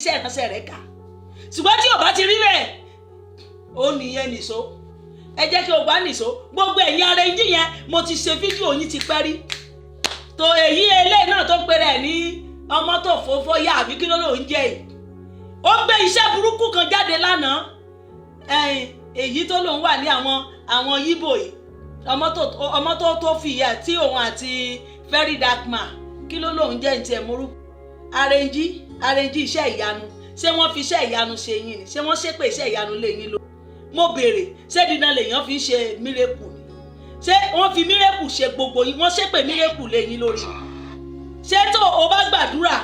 iṣẹ́ ìránṣẹ́ rẹ̀ kà ṣùgbọ́n tí ò bá ti rí bẹ́ẹ̀ ó nìyẹn nìṣó ẹ jẹ́ kí o gbá nìṣó gbogbo ẹ̀yin ara ẹ̀yìn yẹn mo ti ṣe fídíò yín ti pẹ́ rí tó èyí eléyìí náà tó pé rẹ̀ ní ọmọ tó fòfó yá àbí kí ló ló ń jẹ́ yìí ó gbé iṣẹ́ burúkú kan jáde lánàá èyí tó lòun wà ní àwọn yíbò yìí ọmọ tó fi ìyá tí òun àti very dark man kí ló lòun jẹ́ ntí ẹ̀ morú arẹ́njí iṣẹ́ ìyanu ṣé wọ́n fi iṣẹ́ ìyanu ṣe yín ni ṣé wọ́n ṣépè iṣẹ́ ìyanu lé yín lọ mo béèrè ṣé dídán lèèyàn fi ṣe mírèkù ni ṣé wọ́n fi mírèkù ṣe gbogbo yín wọ́n ṣépè mírèkù lé yín lórí ṣé tó o bá gbàdúrà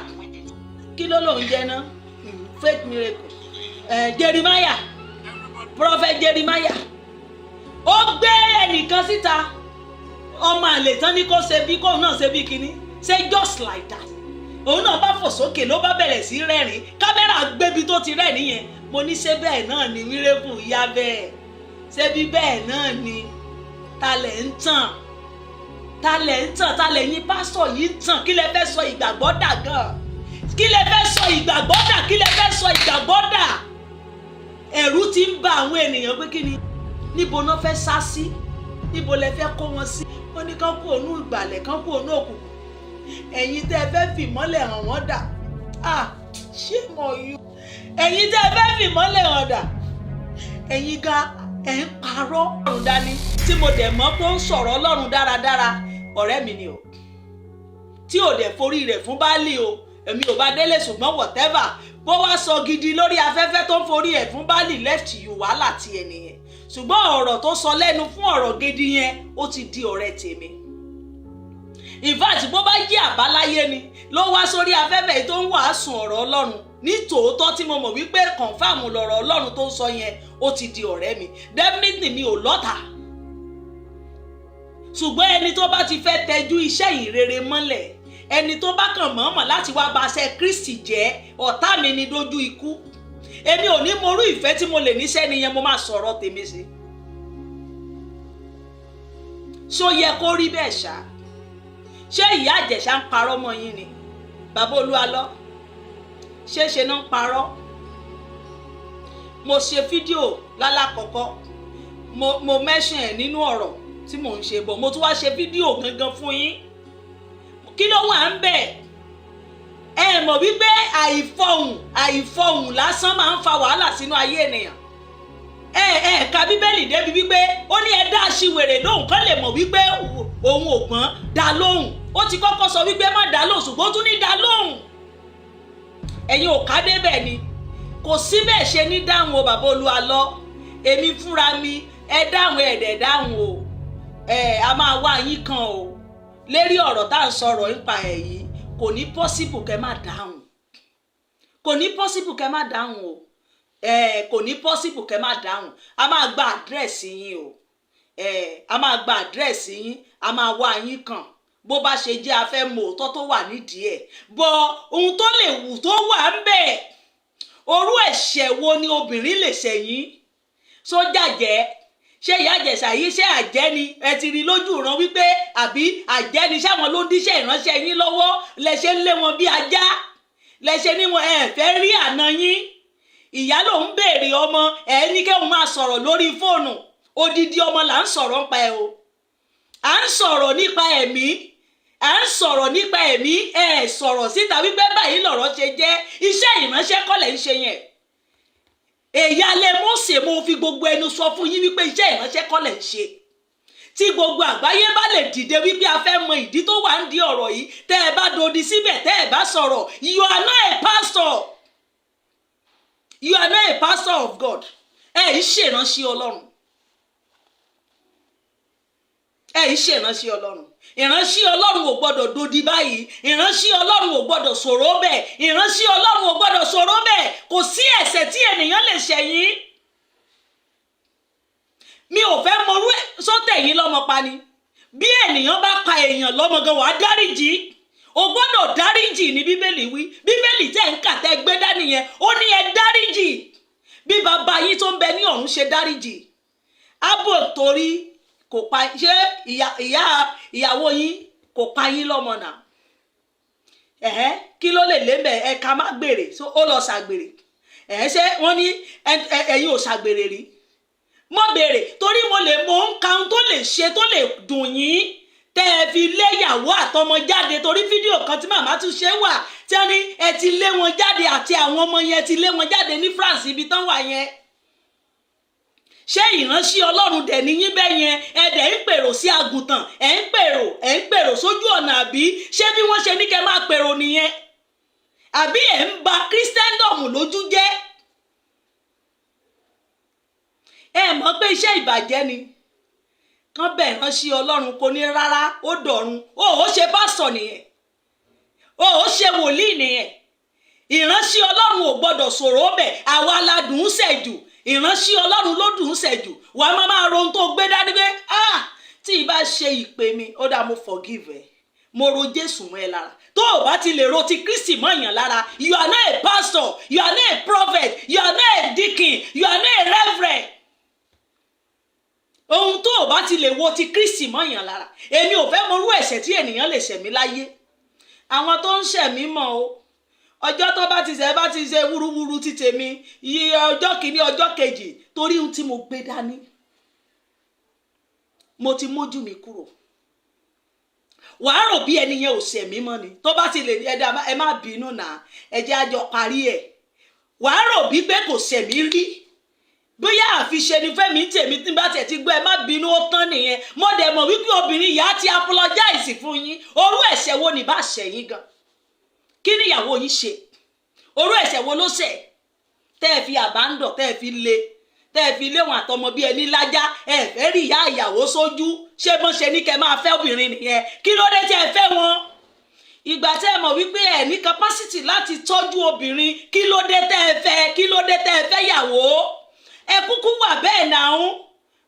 kí ló lòun jẹ́ ná fake miracle Jeremiah prophet Jeremiah ó gbé ẹnìkan síta ọmọ àlè tán ní kó ṣe bí kóun náà ṣe bí kinní ṣe just like that òun náà bá fò sókè ló bá bẹ̀rẹ̀ sí rẹ́rìn kámẹ́rà gbébi tó ti rẹ́rìn yẹn mo ní ṣé bẹ́ẹ̀ náà ni miracle yá bẹ́ẹ̀ ṣé bí bẹ́ẹ̀ náà ni talẹ̀ ń tàn talẹ̀ yín pásítọ̀ yìí ń tàn kí lẹ fẹ́ sọ ìgbàgbọ́ dà gan kí lẹ fẹ́ sọ ìgbàgbọ́ dà kí lẹ fẹ́ sọ ìgbàgbọ́ dà ẹ̀rù ti ń ba àwọn ènìyàn pé kí ni níbo náà fẹ́ sá sí níbo lẹ fẹ́ kó wọn sí wọ́n ní kán kú ònú ìgbàlẹ̀ kán kú ònú òkùnkùn ẹ̀yin tẹ́ ẹ fẹ́ fìmọ́lẹ̀ hàn wọ́n dà ṣé mo yú ẹ̀yin tẹ́ ẹ fẹ́ fìmọ́lẹ̀ hàn dà ẹ̀yin ga ẹ̀ ń parọ́ ọ̀run dání tí mo dẹ̀ mọ́ pé ó ń sọ̀rọ̀ Ọlọ́run dáradára ọ̀rẹ́ mi ni o tí ò dẹ̀ forí rẹ̀ fún Báálì o èmi ò bá délé ṣùgbọ́n whatever bó wá sọ gidi lórí afẹ́fẹ́ tó ń forí ẹ̀ fún Báálì left you wàhálà ti ẹ̀ nìyẹn ṣùgbọ́n ọ̀rọ̀ tó sọ lẹ́nu fún ọ̀rọ̀ gidi yẹn ó ti di ọ̀rẹ́ tèmi in fact bó bá jẹ́ àbáláyé ni ló wá sórí afẹ́fẹ́ tó ń wàásù ọ̀rọ̀ Ọlọ́run ní tòótọ́ tí mo mọ̀ wípé kọ̀ǹfàmù lọ̀rọ̀ Ọlọ́run tó ń sọ yẹn ó ti di ọ̀rẹ́ mi definitely mi ò lọ́tà ṣùgbọ́n ẹni tó bá ti fẹ́ tẹjú iṣẹ́ ìrere mọ́lẹ̀ ẹni tó bá kàn mọ̀ọ́mọ̀ láti wá baṣẹ́ Kristi jẹ́ ọ̀tá mi ni dójú ikú èmi ò ní morú ìfẹ́ tí mo lè níṣẹ́ nìyẹn mo máa sọ̀rọ̀ tèmi sí ṣó yẹ kó rí bẹ́ẹ̀ ṣá ṣé ìyá Àjẹ̀ṣà ń parọ́ mọ́ yín ni bàbá Olúalọ́ ṣe náà ń parọ́ mo ṣe fídíò lálákọ̀ọ́kọ́ mo mention ẹ̀ nínú ọ̀rọ̀ tí mò ń ṣe bọ̀ mo tún wá ṣe fídíò gangan fún yín kí ló wà ń bẹ̀ ẹ mọ̀ wípé àìfọhùn lásán máa ń fa wàhálà sínú ayé ènìyàn ẹ ka Bíbélì débi wípé ó ní ẹ dá aṣiwèrè lóhùn kán lè mọ̀ wípé òun ò gbọ́n dá lóhùn ó ti kọ́kọ́ sọ wípé má dá lóhùn ṣùgbọ́n ó tún ní dá lóhùn ẹ̀yin ò ká débẹ̀ ni kò sí bẹ́ẹ̀ ṣe ní dáhùn o bàbá Olúalọ́ èmi fúnra mi ẹ dáhùn ẹ̀dẹ̀ dáhùn o a máa wá yín kan o lérí ọ̀rọ̀ tá à ń sọ̀rọ̀ nípa ẹ̀ yìí kò ní possible kẹ́ má dáhùn kò ní possible kẹ́ má dáhùn o kò ní possible kẹ́ má dáhùn a máa gba àdírẹ́sì yín o a máa gba àdírẹ́sì yín a máa wá yín kan bó bá ṣe jẹ́ afẹ́ mọ̀ òótọ́ tó wà nídìí ẹ̀ bọ ohun tó lè wù tó wà ń bẹ̀ orú ẹ̀ṣẹ̀ wo ni obìnrin lè ṣẹ̀yìn sójà jẹ́ ṣé ìyá Àjẹ̀ṣà yìí ṣé àjẹ́ ni ẹ ti rí lójú ìran wípé àbí àjẹ́ ni sáwọn ló díṣẹ́ ìránṣẹ́ yín lọ́wọ́ lẹ́ṣẹ̀ ń lé wọn bí ajá lẹ́ṣẹ̀ ní wọn ẹ fẹ́ rí àna yín ìyá ló ń béèrè ọmọ ẹ ní kéwọn máa sọ̀rọ̀ lórí fóònù odidi ọmọ là ń sọ̀rọ̀ nípa ẹ o à ń sọ̀rọ̀ nípa ẹ̀mí à ń sọ̀rọ̀ nípa ẹ̀mí ẹ sọ̀rọ̀ síta wípé báyìí lọ̀rọ̀ ṣe jẹ́ iṣẹ́ ìránṣẹ́ kọ́ lẹ̀ ń ṣe yẹn èyálé Mósè mo fi gbogbo ẹnu sọ fún yín wípé iṣẹ́ ìránṣẹ́ kọ́ lẹ̀ ń ṣe tí gbogbo àgbáyé bá lè dìde wípé a fẹ́ mọ ìdí tó wà ń di ọ̀rọ̀ yìí tẹ́ ẹ bá dodi síbẹ̀ tẹ́ ẹ bá sọ̀rọ̀ you are not a pastor you are not a pastor of God ẹ ń ṣèránṣẹ́ Ọlọ́run ẹ ń ṣèránṣẹ́ Ọlọ́run ìránṣẹ́ Ọlọ́run ò gbọ́dọ̀ dodi báyìí ìránṣẹ́ Ọlọ́run ò gbọ́dọ̀ sọ̀rọ̀ bẹ́ẹ̀ ìránṣẹ́ Ọlọ́run ò gbọ́dọ̀ sọ̀rọ̀ bẹ́ẹ̀ kò sí ẹ̀ṣẹ̀ tí ènìyàn lè ṣẹ̀yìn mi ò fẹ́ mọrú sọ́tẹ̀ yín lọ́mọ pa ni bí ènìyàn bá pa èèyàn lọ́mọ gan wàá dáríjì o gbọ́dọ̀ dáríjì ní Bíbélì wí Bíbélì tẹ́ ń kà tẹ́ gbé dání yẹn ó ní ẹ dáríjì bí bàbá yín tó ń bẹ ní ọ̀run ṣe dáríjì abo torí kò pa ṣé ìyàwó yín kò pa yín lọ́mọ náà kí ló lè lé mẹ́ ẹ̀ka má gbèrè so ó lọ ṣàgbèrè ṣé wọ́n ní ẹ̀yin ò ṣàgbèrè rí mo béèrè torí mo ń ka ohun tó lè ṣe tó lè dùn yín tẹ́ ẹ fi léyàwó àtọmọ jáde torí fídíò kan tí màmá tún ṣe wà tí wọ́n ní ẹ ti lé wọn jáde àti àwọn ọmọ yẹn ti lé wọn jáde ní France ibi tán wà yẹn ṣé ìránṣẹ́ Ọlọ́run dẹ̀ níyín bẹ́ẹ̀ yẹn ẹ dẹ̀ ń pèrò sí àgùntàn ẹ ń pèrò sójú ọ̀nà àbí ṣé bí wọ́n ṣe ní kẹ́ máa pèrò nìyẹn àbí ẹ̀ ń ba Christendom lójú jẹ́ ẹ mọ̀ pé iṣẹ́ ìbàjẹ́ ni kán bẹ̀ ìránṣẹ́ Ọlọ́run kò ní rárá ó dọ̀run ó ṣe pásítọ̀ nìyẹn ó ṣe wòlíì nìyẹn ìránṣẹ́ Ọlọ́run ò gbọ́dọ̀ sọ̀rọ̀ ọbẹ̀ àwa la dùn ún ṣẹ̀jù ìránṣẹ́ Ọlọ́run ló dùn ún ṣẹ̀jù wàá máa ro ohun tó gbé dání pé tí ì bá ṣe ìpè mi ó dáa mo forgive ẹ mo ro Jésù mọ́ ẹ lára tó o bá ti lè ro ti Kristi mọ́ èèyàn lára you are not a pastor you are not a prophet you are not a deacon you are not a reverend ohun tó o bá ti lè wo ti Kristi mọ́ èèyàn lára èmi ò fẹ́ morú ẹ̀ṣẹ̀ tí ènìyàn lè ṣẹ̀mí láyé àwọn tó ń ṣẹ̀mí mọ̀ o ọjọ́ tó bá ti ṣe wúruwúru ti tèmi iye ọjọ́ kìíní ọjọ́ kejì torí ohun tí mo gbé dání mo ti mójú mi kúrò wàá rò bí ẹni yẹn ò ṣẹ̀mí mọ́ ni tó bá ti lè ẹ má bínú náà ẹ jẹ́ àjọ parí ẹ̀ wàá rò bí pé kò ṣẹ̀mí rí bóyá àfiṣe ni fẹ́mi tèmi tí bá tẹ̀ ti gbọ́ ẹ má bínú ó tán nìyẹn mo dẹ̀ mọ̀ wípé obìnrin ìyá ti apologize fún yín orú ẹ̀ṣẹ̀ wo ni bá ṣẹ̀yìn gan kí ni ìyàwó yín ṣe orú ẹ̀ṣẹ̀ wo ló ṣẹ̀ tẹ́ ẹ fi àbándọ̀ tẹ́ ẹ fi lé wọn àtọmọ bí ẹni lájá ẹ fẹ́ rí ìyá ìyàwó sójú ṣé bọ́n ṣe ní kẹ́ máa fẹ́ obìnrin nìyẹn kí ló dé tí ẹ fẹ́ wọn ìgbà tẹ́ ẹ mọ̀ wípé ẹ ní capacity láti tọ́jú obìnrin kí ló dé tẹ́ ẹ fẹ́ yàwó ẹ kúkú wà bẹ́ẹ̀ náà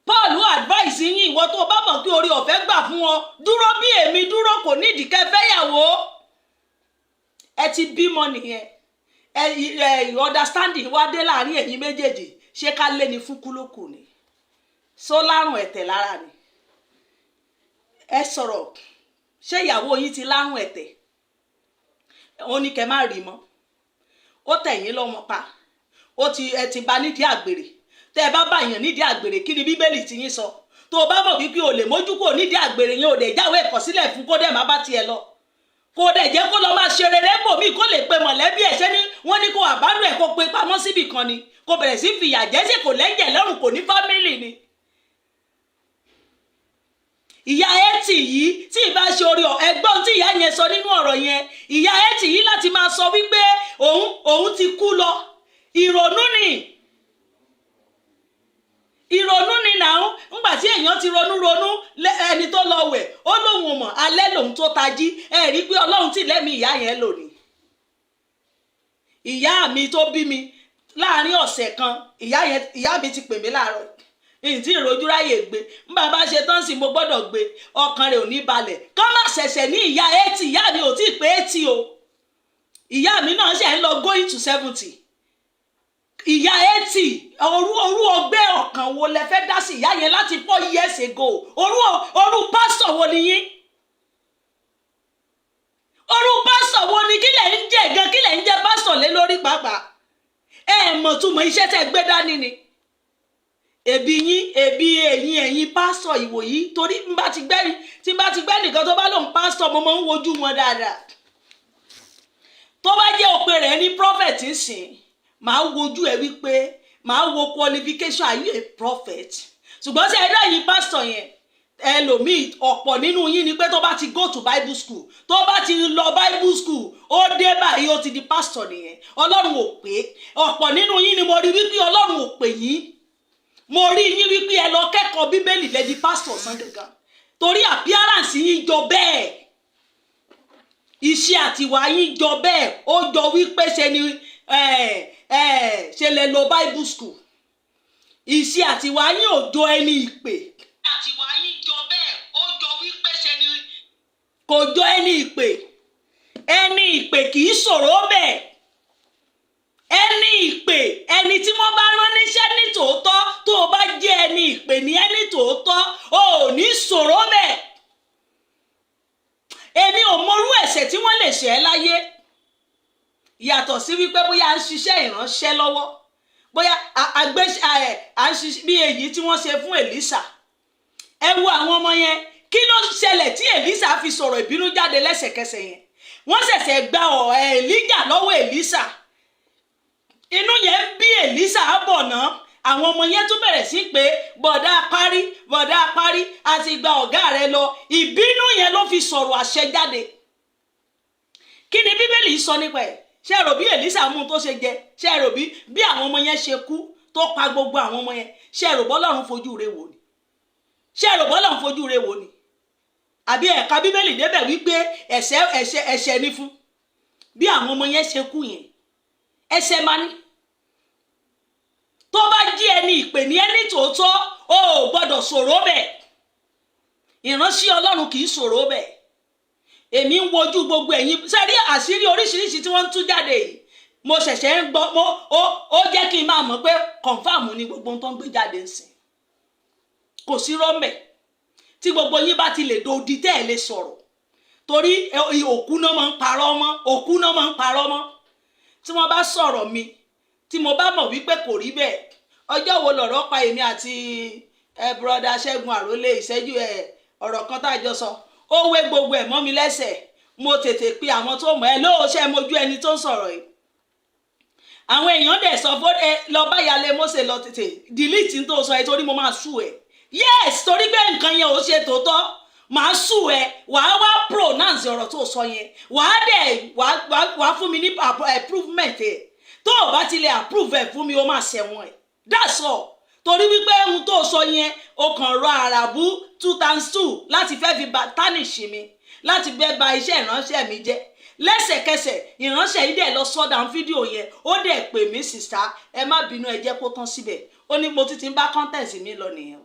Paul advice yín ìwọ tó bá mọ̀ kí orí ọ̀fẹ́ gbà fún wọn dúró bí èmi dúró kò nídìí kẹ́ fẹ́ yàwó ẹ ti bímọ nìyẹn understanding wá dé láàrin ẹ̀yin méjèèjì ṣé ká lé ní fún kúlókù ni só lárùn ẹ̀tẹ̀ lára ni ẹ sọ̀rọ̀ ṣé ìyàwó yín ti lárùn ẹ̀tẹ̀ ó ní kẹ́ má rí mọ́ ó tẹ̀yìn lọ́mọ pa ẹ ti bá nídìí àgbèrè tẹ́ ẹ bá bá yàn nídìí àgbèrè kí ni bíbélì ti yín sọ tó o bá mọ̀ wípé o lè mójú kò nídìí àgbèrè yẹn ò dẹ̀ jáwé ìkọ̀sílẹ̀ fún kó dẹ̀ má bá tiẹ̀ lọ kó dẹ̀ jẹ́ kó lọ máa ṣe rere bòmí kó lè pe mọ̀lẹ́bí ẹ̀ ṣẹ́ ni wọ́n ní kó àbádùn ẹ̀ kó pe pamọ́ síbì kan ni kó bẹ̀rẹ̀ sí fìyà jẹ ṣé kò lẹ́jẹ̀ lọ́rùn kò ní fámìlì ni. ìyá ẹtì yìí tí ì bá ṣe orí ẹgbọ́n tí ìyá yẹn sọ nínú ọ̀rọ̀ yẹn ìyá ẹtì yìí láti máa sọ wípé òun ti kú lọ ìrònú ni náà ńgbà tí èèyàn ti ronú ẹni tó lọ wẹ̀ ó lóun mọ̀ alẹ́ lòun tó tají ẹ rí pé Ọlọ́run tí lẹ́mí ìyá yẹn lò ní. ìyá mi tó bí mi láàrin ọ̀sẹ̀ kan ìyá mi ti pè mí láàárọ̀ ìyìn tí ìrojú ráyè gbé ń bàbá ṣe tán sí mo gbọ́dọ̀ gbé ọkàn rẹ̀ ò ní balẹ̀ kọ́ má ṣẹ̀ṣẹ̀ ní ìyá 80 ìyá mi ò tí ì pé 80 o ìyá mi náà ṣe ń lọ going to 70 ìyá 80 orú ọgbẹ́ ọkàn wo lẹ fẹ́ dá sí ìyá yẹn láti 4 years ago orú pásítọ̀ wo ni yín orú pásítọ̀ wo ni kílẹ̀ ń jẹ́ gan kílẹ̀ ń jẹ́ pásítọ̀ lé lórí pàápàá ẹ mọ̀ túmọ̀ iṣẹ́ tẹ́ gbé dání ni ẹ̀yin pásítọ̀ ìwò yìí torí tí n bá ti gbẹ́ nìkan tó bá lóun pásítọ̀ mo máa ń wojú wọn dáadáa tó bá jẹ́ òpè rẹ̀ ní prophet ń sìn màá wojú ẹ wípé màá wo qualification are you a prophet ṣùgbọ́n sí ẹ̀dá yìí pásítọ̀ yẹn ẹlòmíì ọ̀pọ̀ nínú yín ni pé tó bá ti go to Bible school tó bá ti lọ Bible school ó dé báyìí ó ti di pásítọ̀ nìyẹn Ọlọ́run ò pé ọ̀pọ̀ nínú yín ni mo rí wípé Ọlọ́run ò pè yín mo rí yín wípé ẹ lọ kẹ́kọ̀ọ́ bíbélì lẹ́di pásítọ̀ sàn gangan torí appearance yín jọ bẹ́ẹ̀ iṣẹ́ àtiwá yín jọ bẹ́ẹ̀ ó jọ wípé ṣe ni ṣe lè lo Bible school iṣẹ́ àtiwá yín ò jọ ẹni ìpè àtiwá yín jọ bẹ́ẹ̀ ó jọ wípé ṣe ni kò jọ ẹni ìpè kì í sọ̀rọ̀ bẹ́ẹ̀ ẹni ìpè ẹni tí wọ́n bá rán níṣẹ́ ní tòótọ́ tó o bá jẹ́ ẹni ìpè ní ẹni tòótọ́ o ò ní sọ̀rọ̀ bẹ́ẹ̀ èmi ò mọrú ẹ̀ṣẹ̀ tí wọ́n lè ṣẹ̀ láyé yàtọ̀ sí wípé bóyá à ń ṣiṣẹ́ ìránṣẹ́ lọ́wọ́, bóyá à ń ṣiṣẹ́ bí èyí tí wọ́n ṣe fún Èlíṣà. Ẹ wo àwọn ọmọ yẹn, kí ló ṣẹlẹ̀ tí Èlíṣà fi sọ̀rọ̀ ìbínú jáde lẹ́sẹ̀kẹsẹ̀ yẹn? Wọ́n ṣẹ̀ṣẹ̀ gba Èlíjà lọ́wọ́ Èlíṣà, inú yẹn bí Èlíṣà bọ̀ náà. Àwọn ọmọ yẹn tún bẹ̀rẹ̀ sí pé bọ̀dá parí àti gba ọ̀gá rẹ lọ. Ìbínú yẹn ló fi sọ̀rọ̀ àṣẹ jáde. Kí ni Bíbélì sọ nípa ẹ̀? Ṣé ẹ rò bí Èlíṣà mú tó ṣe jẹ? Ṣé ẹ rò bí àwọn ọmọ yẹn ṣe kú tó pa gbogbo àwọn ọmọ yẹn? Ṣé ẹ rò bọ́lọ́run fojú rẹ̀ wò ni? Ṣé ẹ rò bọ́lọ́run fojú rẹ̀ wò ni? Àbí ẹ̀ka Bíbélì débẹ̀ wípé ẹ̀ṣẹ̀ ní fún bí àwọn ọmọ yẹn ṣe kú yẹn? Ẹ̀ṣẹ̀ máa ní. Tó bá jí ẹni ìpè ní ẹni tòótọ́, o ò gbọ́dọ̀ sọ̀rọ̀ bẹ́ẹ̀. Ìránṣẹ́ Ọlọ́run kì í sọ̀rọ̀ bẹ́ẹ̀. Èmi ń wojú gbogbo ẹ̀yin sẹ́rí àṣírí oríṣiríṣi tí wọ́n ń tú jáde yìí. Mo ṣẹ̀ṣẹ̀ ń gbọ́ ó jẹ́ kí n máa mọ̀ pé kọ̀ǹfàmù ni gbogbo ohun tó ń gbé jáde ń sìn. Kò sí rọ́mẹ̀ tí gbogbo yín bá ti lè dòdì tẹ́ ẹ̀ lè sọ̀rọ̀. Torí òkú náà máa ń parọ́ mọ́. Tí wọ́n bá sọ̀rọ̀ mi, tí mo bá mọ̀ wípé kò rí bẹ́ẹ̀, ọjọ́ wo lọ̀rọ̀ pa èmi àti broda Ṣẹ́gun Àrólé ìṣẹ́jú ọ̀rọ̀ kan tá a jọ sọ, ó wé gbogbo ẹ̀ mọ́ mi lẹ́sẹ̀. Mo tètè pe àwọn tó mọ̀ ẹ́ lóòṣẹ́ mojú ẹni tó ń sọ̀rọ̀ yìí. Àwọn èèyàn dẹ̀ sọ fún lọ bá Yálé Mósè lọ tètè delete tó sọ ẹ torí mo máa sú ẹ. Yes, torí pé nǹkan yẹn ò ṣe tòótọ́, màá sú ẹ, wàá wá pronounce ọ̀rọ̀ tó sọ yẹn, wàá fún mi ní improvement ẹ̀. Tó o bá ti lè approve ẹ̀ fún mi, ó máa ṣẹ̀wọ̀n ẹ̀. That's all. Torí wípé ohun tó sọ yẹn o kàn rọ àràbù 2x2 láti fẹ́ fi tarnish mi, láti fẹ́ ba iṣẹ́ ìránṣẹ́ mi jẹ́. Lẹ́sẹ̀kẹsẹ̀ ìránṣẹ́ yìí dẹ̀ lọ sọ́dà fídíò yẹn, ó dẹ̀ pè mí sista, ẹ má bínú, ẹ jẹ́ kó tán síbẹ̀. Ó ní mo ti ń bá content mi lọ nìyẹn.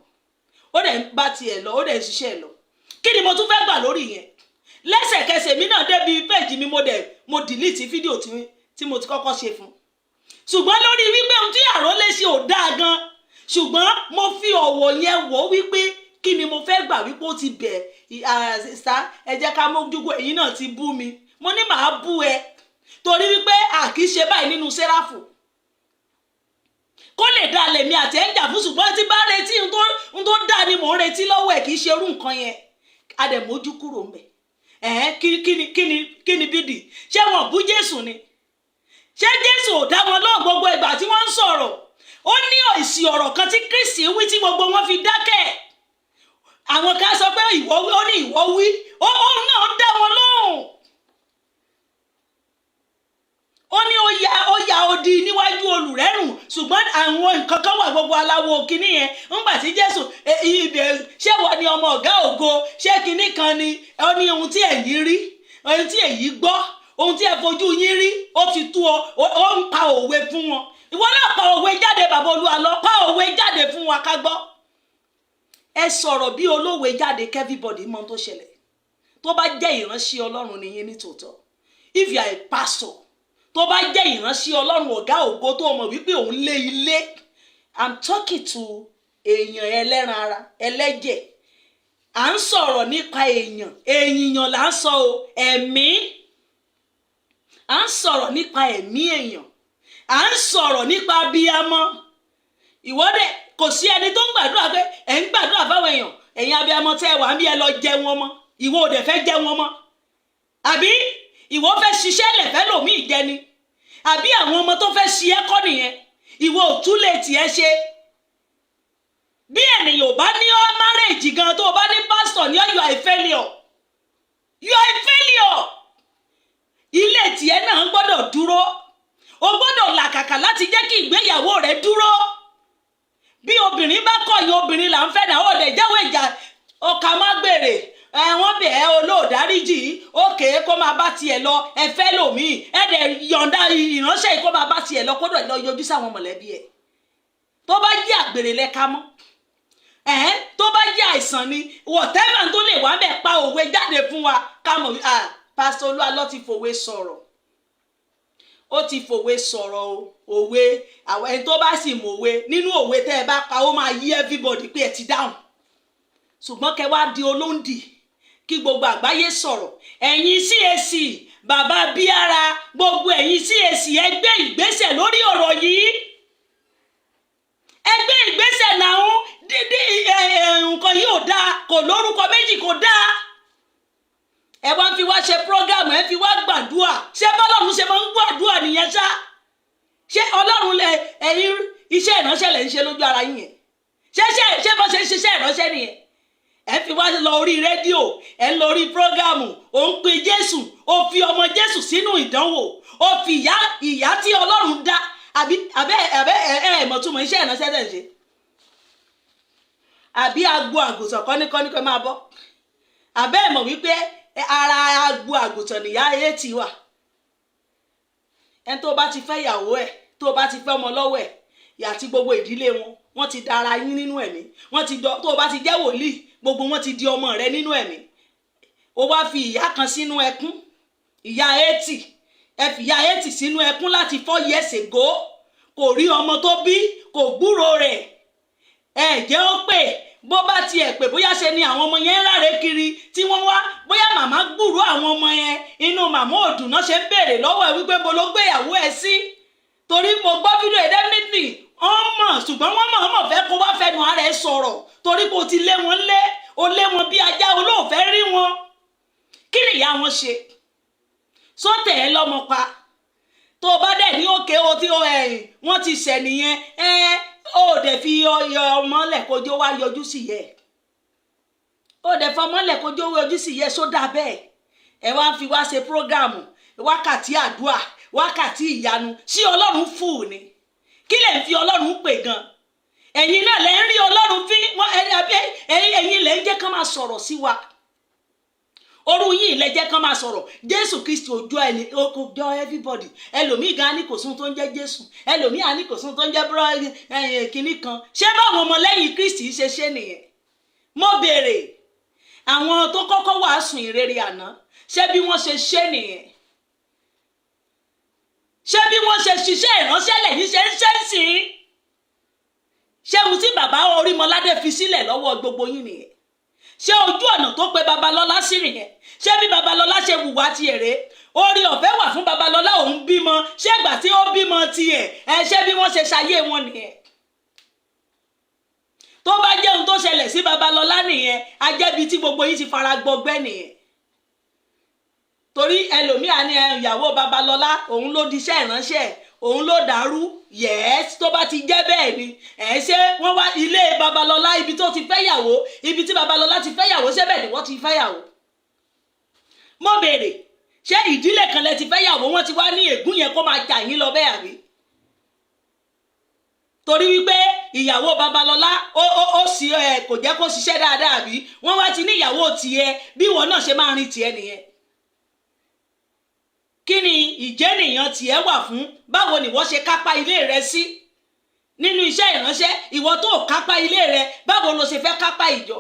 Ó dẹ̀ ń bá tiẹ̀ lọ, ó dẹ̀ ń ṣiṣẹ́ lọ. Kí ni mo tún fẹ́ gbà lórí yẹn? Lẹ́sẹ̀kẹsẹ̀ mi náà débi page mi, mo delete fídíò tí mo ti kọ́kọ́ ṣe fún. Ṣùgbọ́n lórí wípé ohun tí Àrólé ṣe ò dáa gan, ṣùgbọ́n mo fi ọ̀wọ̀ yẹn wò wípé kí ni mo fẹ́ gbà wípé ó ti bẹ̀ sá, ẹ jẹ́ ká mójúgbò, èyí náà ti bú mi. Mo ní màá bú ẹ torí wípé kì í ṣe báyìí nínú Séráfù. Kó lè dá lèmi àti ẹ̀ ń jà fún, ṣùgbọ́n tí bá retí ohun tó dáa ni mò ń retí lọ́wọ́ ẹ̀, kì í ṣe irú nǹkan yẹn. A dẹ̀ mójú kúrò ńbẹ̀. Kí ni bídì? Ṣé wọn bú Jésù ni? Ṣé Jésù ò dá wọn lóhùn gbogbo ìgbà tí wọ́n ń sọ̀rọ̀? Ó ní èsì ọ̀rọ̀ kan tí Kristi wí tí gbogbo wọn fi dákẹ́. Àwọn kan sọ pé ìwọ wí, ó ní ìwọ wí, òun náà dá wọn lóhùn. Ó ní ó ya odi níwájú olùrẹ́rùn, ṣùgbọ́n àwọn nǹkan kan wà gbogbo aláwo kínní yẹn. Ńgbà tí Jésù ṣé wọ́n ní ọmọ ọ̀gá ògo, ṣé kínní kan ni? Ó ní ohun tí ẹ̀yin rí, ohun tí èyí gbọ́, ohun tí ẹ fojú yín rí, ó ti tú ó ń pa òwe fún wọn. Ìwọ náà pa òwe jáde, bàbá Olúwa lọ pa òwe jáde fún wa ká gbọ́. Ẹ sọ̀rọ̀ bí olówe jáde, everybody mọ̀ tó ṣẹlẹ̀. Tó bá jẹ́ ìránṣẹ́ Ọlọ́run nìyẹn ní tòótọ́, if you are a pastor, tó bá jẹ́ ìránṣẹ́ Ọlọ́run ọ̀gá ògo tó mọ̀ wípé òun lé ilé, I'm talking to èèyàn ẹlẹ́ran ara ẹlẹ́jẹ̀. À ń sọ̀rọ̀ nípa èèyàn là ń sọ o, ẹ̀mí. À ń sọ̀rọ̀ nípa ẹ̀mí èèyàn. À ń sọ̀rọ̀ nípa abiyamọ. Ìwọ́dẹ̀ kò sí ẹni tó ń gbàdúrà pé ẹ̀ ń gbàdúrà fáwọn èèyàn, ẹ̀yin abiyamọ tẹ́ wà ń bí ẹ lọ jẹ wọn mọ́, ìwọ ò dẹ̀ fẹ́ jẹ wọn mọ́. Àbí ìwọ fẹ́ ṣiṣẹ́ lẹ̀fẹ́ lòmí ìjẹni, àbí àwọn ọmọ tó fẹ́ ṣi ẹ́ kọ́ nìyẹn, ìwọ ò tún lè tiẹ̀ ṣe. Bí ènìyàn ò bá ní marriage gan, tó o bá ní pastor ní you are a failure. You are a failure. Ilé tiẹ̀ náà gbọ́dọ̀ dúró. O gbọ́dọ̀ làkàkà láti jẹ́ kí ìgbéyàwó rẹ dúró. Bí obìnrin bá kọ̀yìn obìnrin là ń fẹ́ náà, ó lè jáwé ìjà ọkà má gbèrè. Wọ́n bẹ̀ ẹ́ olóòdáríjì, òkè kó máa bá tiẹ̀ lọ, ẹ fẹ́ lòmíì, ẹ dẹ̀ yọ̀ǹda ìránṣẹ́ yìí kó máa bá tiẹ̀ lọ, kó dọ̀ lọ yọjú sáwọn mọ̀lẹ́bí ẹ̀. Tó bá jẹ́ àgbèrè lẹ́ka mọ́, tó bá jẹ́ àìsàn ni, whatever tó lè wá bẹ̀ pa òwe jáde fún wa ká mọ̀ Pastor Olúwa ló ti fòwe sọ̀rọ̀. Ó ti fòwe sọ̀rọ̀ òwe, àwọn ẹni tó bá sì mọ̀ òwe, nínú òwe tẹ́ ẹ bá pa ó máa yí everybody pé ẹ ti dáhùn. Ṣùgbọ́n kẹ wá di olóńdì kí gbogbo àgbáyé sọ̀rọ̀. Ẹ̀yin CAC bàbá Bíárà, gbogbo ẹ̀yin CAC ẹ gbé ìgbésẹ̀ lórí ọ̀rọ̀ yìí. Ẹ gbé ìgbésẹ̀ náà nǹkan yìí ò dáa, kò lórúkọ méjì, kò dáa. Ẹ wá fi wá ṣe prógámù, ẹ fi wá gbàdúrà. Ṣé bọ́lọ́run ṣe máa ń gbàdúrà nìyẹn ṣá? Ṣé Ọlọ́run ẹ̀yin iṣẹ́ ìránṣẹ́ lẹ̀ ń ṣe lójú ara yín yẹn? Ṣé bọ́ ṣe ń ṣiṣẹ́ ìránṣẹ́ nìyẹn? Ẹ fi wá lọ orí rédíò, ẹ lọ orí prógámù, ò ń pe Jésù, ó fi ọmọ Jésù sínú ìdánwò, ó fi ìyá tí Ọlọ́run dá, àbí mọ̀túmọ̀ iṣẹ́ ìránṣẹ́ tẹ̀ ṣe. Àbí agbo àgùntàn kọ́níkọ́ní kọ́ máa bọ́. Àbẹ́ mọ̀ wípé ara agbo àgùntàn nìyá etí wà. Ẹni tó bá ti fẹ́ ìyàwó ẹ̀, tó bá ti fẹ́ ọmọ lọ́wọ́ ẹ̀, àti gbogbo ìdílé wọ́n ti dára yín nínú ẹ̀mí. Tó bá ti jẹ́ wòlíì, gbogbo wọn ti di ọmọ rẹ nínú ẹ̀mí. Ó wá fi ìyá kan sínú ẹkún, ìyá etí. Ẹ fi ìyá etí sínú ẹkún láti 4 years ago. Kò rí ọmọ tó bí, kò gbúrò rẹ̀. Ẹ jẹ́ ó pè, bó bá tiẹ̀ pè bóyá ṣe ni àwọn ọmọ yẹn ń ráre kiri tí wọ́n wá, bóyá màmá gbúrò àwọn ọmọ yẹn, inú màmá òdùn náà ṣe ń béèrè lọ́wọ́ ẹ wípé bo ló gbéyàwó ẹ sí. Torí mo gbọ́ fídíò ẹ̀ definitely wọ́n mọ̀, ṣùgbọ́n wọ́n mọ̀ fẹ́ kó wá fẹnu ara ẹ sọ̀rọ̀ torí kò ti lé wọn lé, o lé wọn bí ajá, olóòfẹ́ rí wọn. Kí ni ìyá wọn ṣe? Sọ́tẹ̀ ẹ lọ́mọ pa. Tó o bá dẹ̀ ní òkè o tí wọ́n ti ṣẹ̀ nìyẹn, ó dẹ̀ fi ọmọlẹ̀ kójó wá yọjú sí yẹ. Ó dẹ̀ fọ ọmọlẹ̀ kójó yọjú sí yẹ, sódà bẹ́ẹ̀. Ẹ wá ń fi wá ṣe prógámù, wákàtí àdúrà, wákàtí ìyanu. Sí Ọlọ́run fún ni. Kí lẹ̀ ń fi Ọlọ́run pè gan? Ẹ̀yin náà lẹ ń rí Ọlọ́run fi ẹ̀yin lẹ ń jẹ́ kán máa sọ̀rọ̀ sí wa. Orú yìí lẹ jẹ́ kán máa sọ̀rọ̀. Jésù Kristi òjò everybody. Ẹlòmíì gan ní kò sún tó ń jẹ́ Jésù. Ẹlòmíì á ní kò sún tó ń jẹ́ kínní kan. Ṣé báwọn ọmọlẹ́yìn Kristi ṣe nìyẹn? Mo béèrè àwọn tó kọ́kọ́ wàásù ìrere àná, ṣé bí wọ́n ṣe nìyẹn? Ṣé bí wọ́n ṣe ṣiṣẹ́ ìránṣẹ́ lẹ́yìn ṣe ń ṣe sí? Ṣé ohun tí bàbá Orímọládé fi sílẹ̀ lọ́wọ́ gbogbo yín nìyẹn? Ṣé ojú ọ̀nà tó pe Babalọ́lá sí nìyẹn? Ṣé bí Babalọ́lá ṣe wùwà ti èrè? Orí ọ̀fẹ́ wà fún Babalọ́lá, òun bímọ. Ṣé ìgbà tí ó bímọ tiẹ̀, ṣé bí wọ́n ṣe ṣayé wọn nìyẹn? Tó bá jẹ́ ohun tó ṣẹlẹ̀ sí Babalọ́lá nìyẹn, a jẹ́ bí tí gbogbo yín ti fara gbọgbẹ́ nìyẹn. Torí ẹlòmíà ní ìyàwó Babalọ́lá, òun ló di iṣẹ́ ìránṣẹ́, òun ló dàrú. Yes, tó bá ti jẹ́ bẹ́ẹ̀ ni. Ṣé wọ́n wá ilé Babalọ́lá, ibi tó ti fẹ́yàwó, ibi tí Babalọ́lá ti fẹ́yàwó, ṣé bẹ́ẹ̀ ni wọ́n ti fẹ́yàwó? Mo béèrè, ṣé ìdílé kan lẹ ti fẹ́yàwó, wọ́n ti wá ní ègún yẹn kó máa jà yín lọ bẹ́ẹ̀ àbí? Torí wípé ìyàwó Babalọ́lá ó sì kò jẹ́ kó ṣiṣẹ́ dáadáa àbí? Wọ́n wá ti ní ìyàwó tiẹ̀, bí ìwọ náà ṣe máa rin tiẹ̀ nìyẹn. Kí ni ìjẹ́nìyàn tiẹ̀ wà fún? Báwo ni wọ́n ṣe kápá ilé rẹ sí? Nínú iṣẹ́ ìránṣẹ́, ìwọ tó kápá ilé rẹ, báwo lo ṣe fẹ́ kápá ìjọ?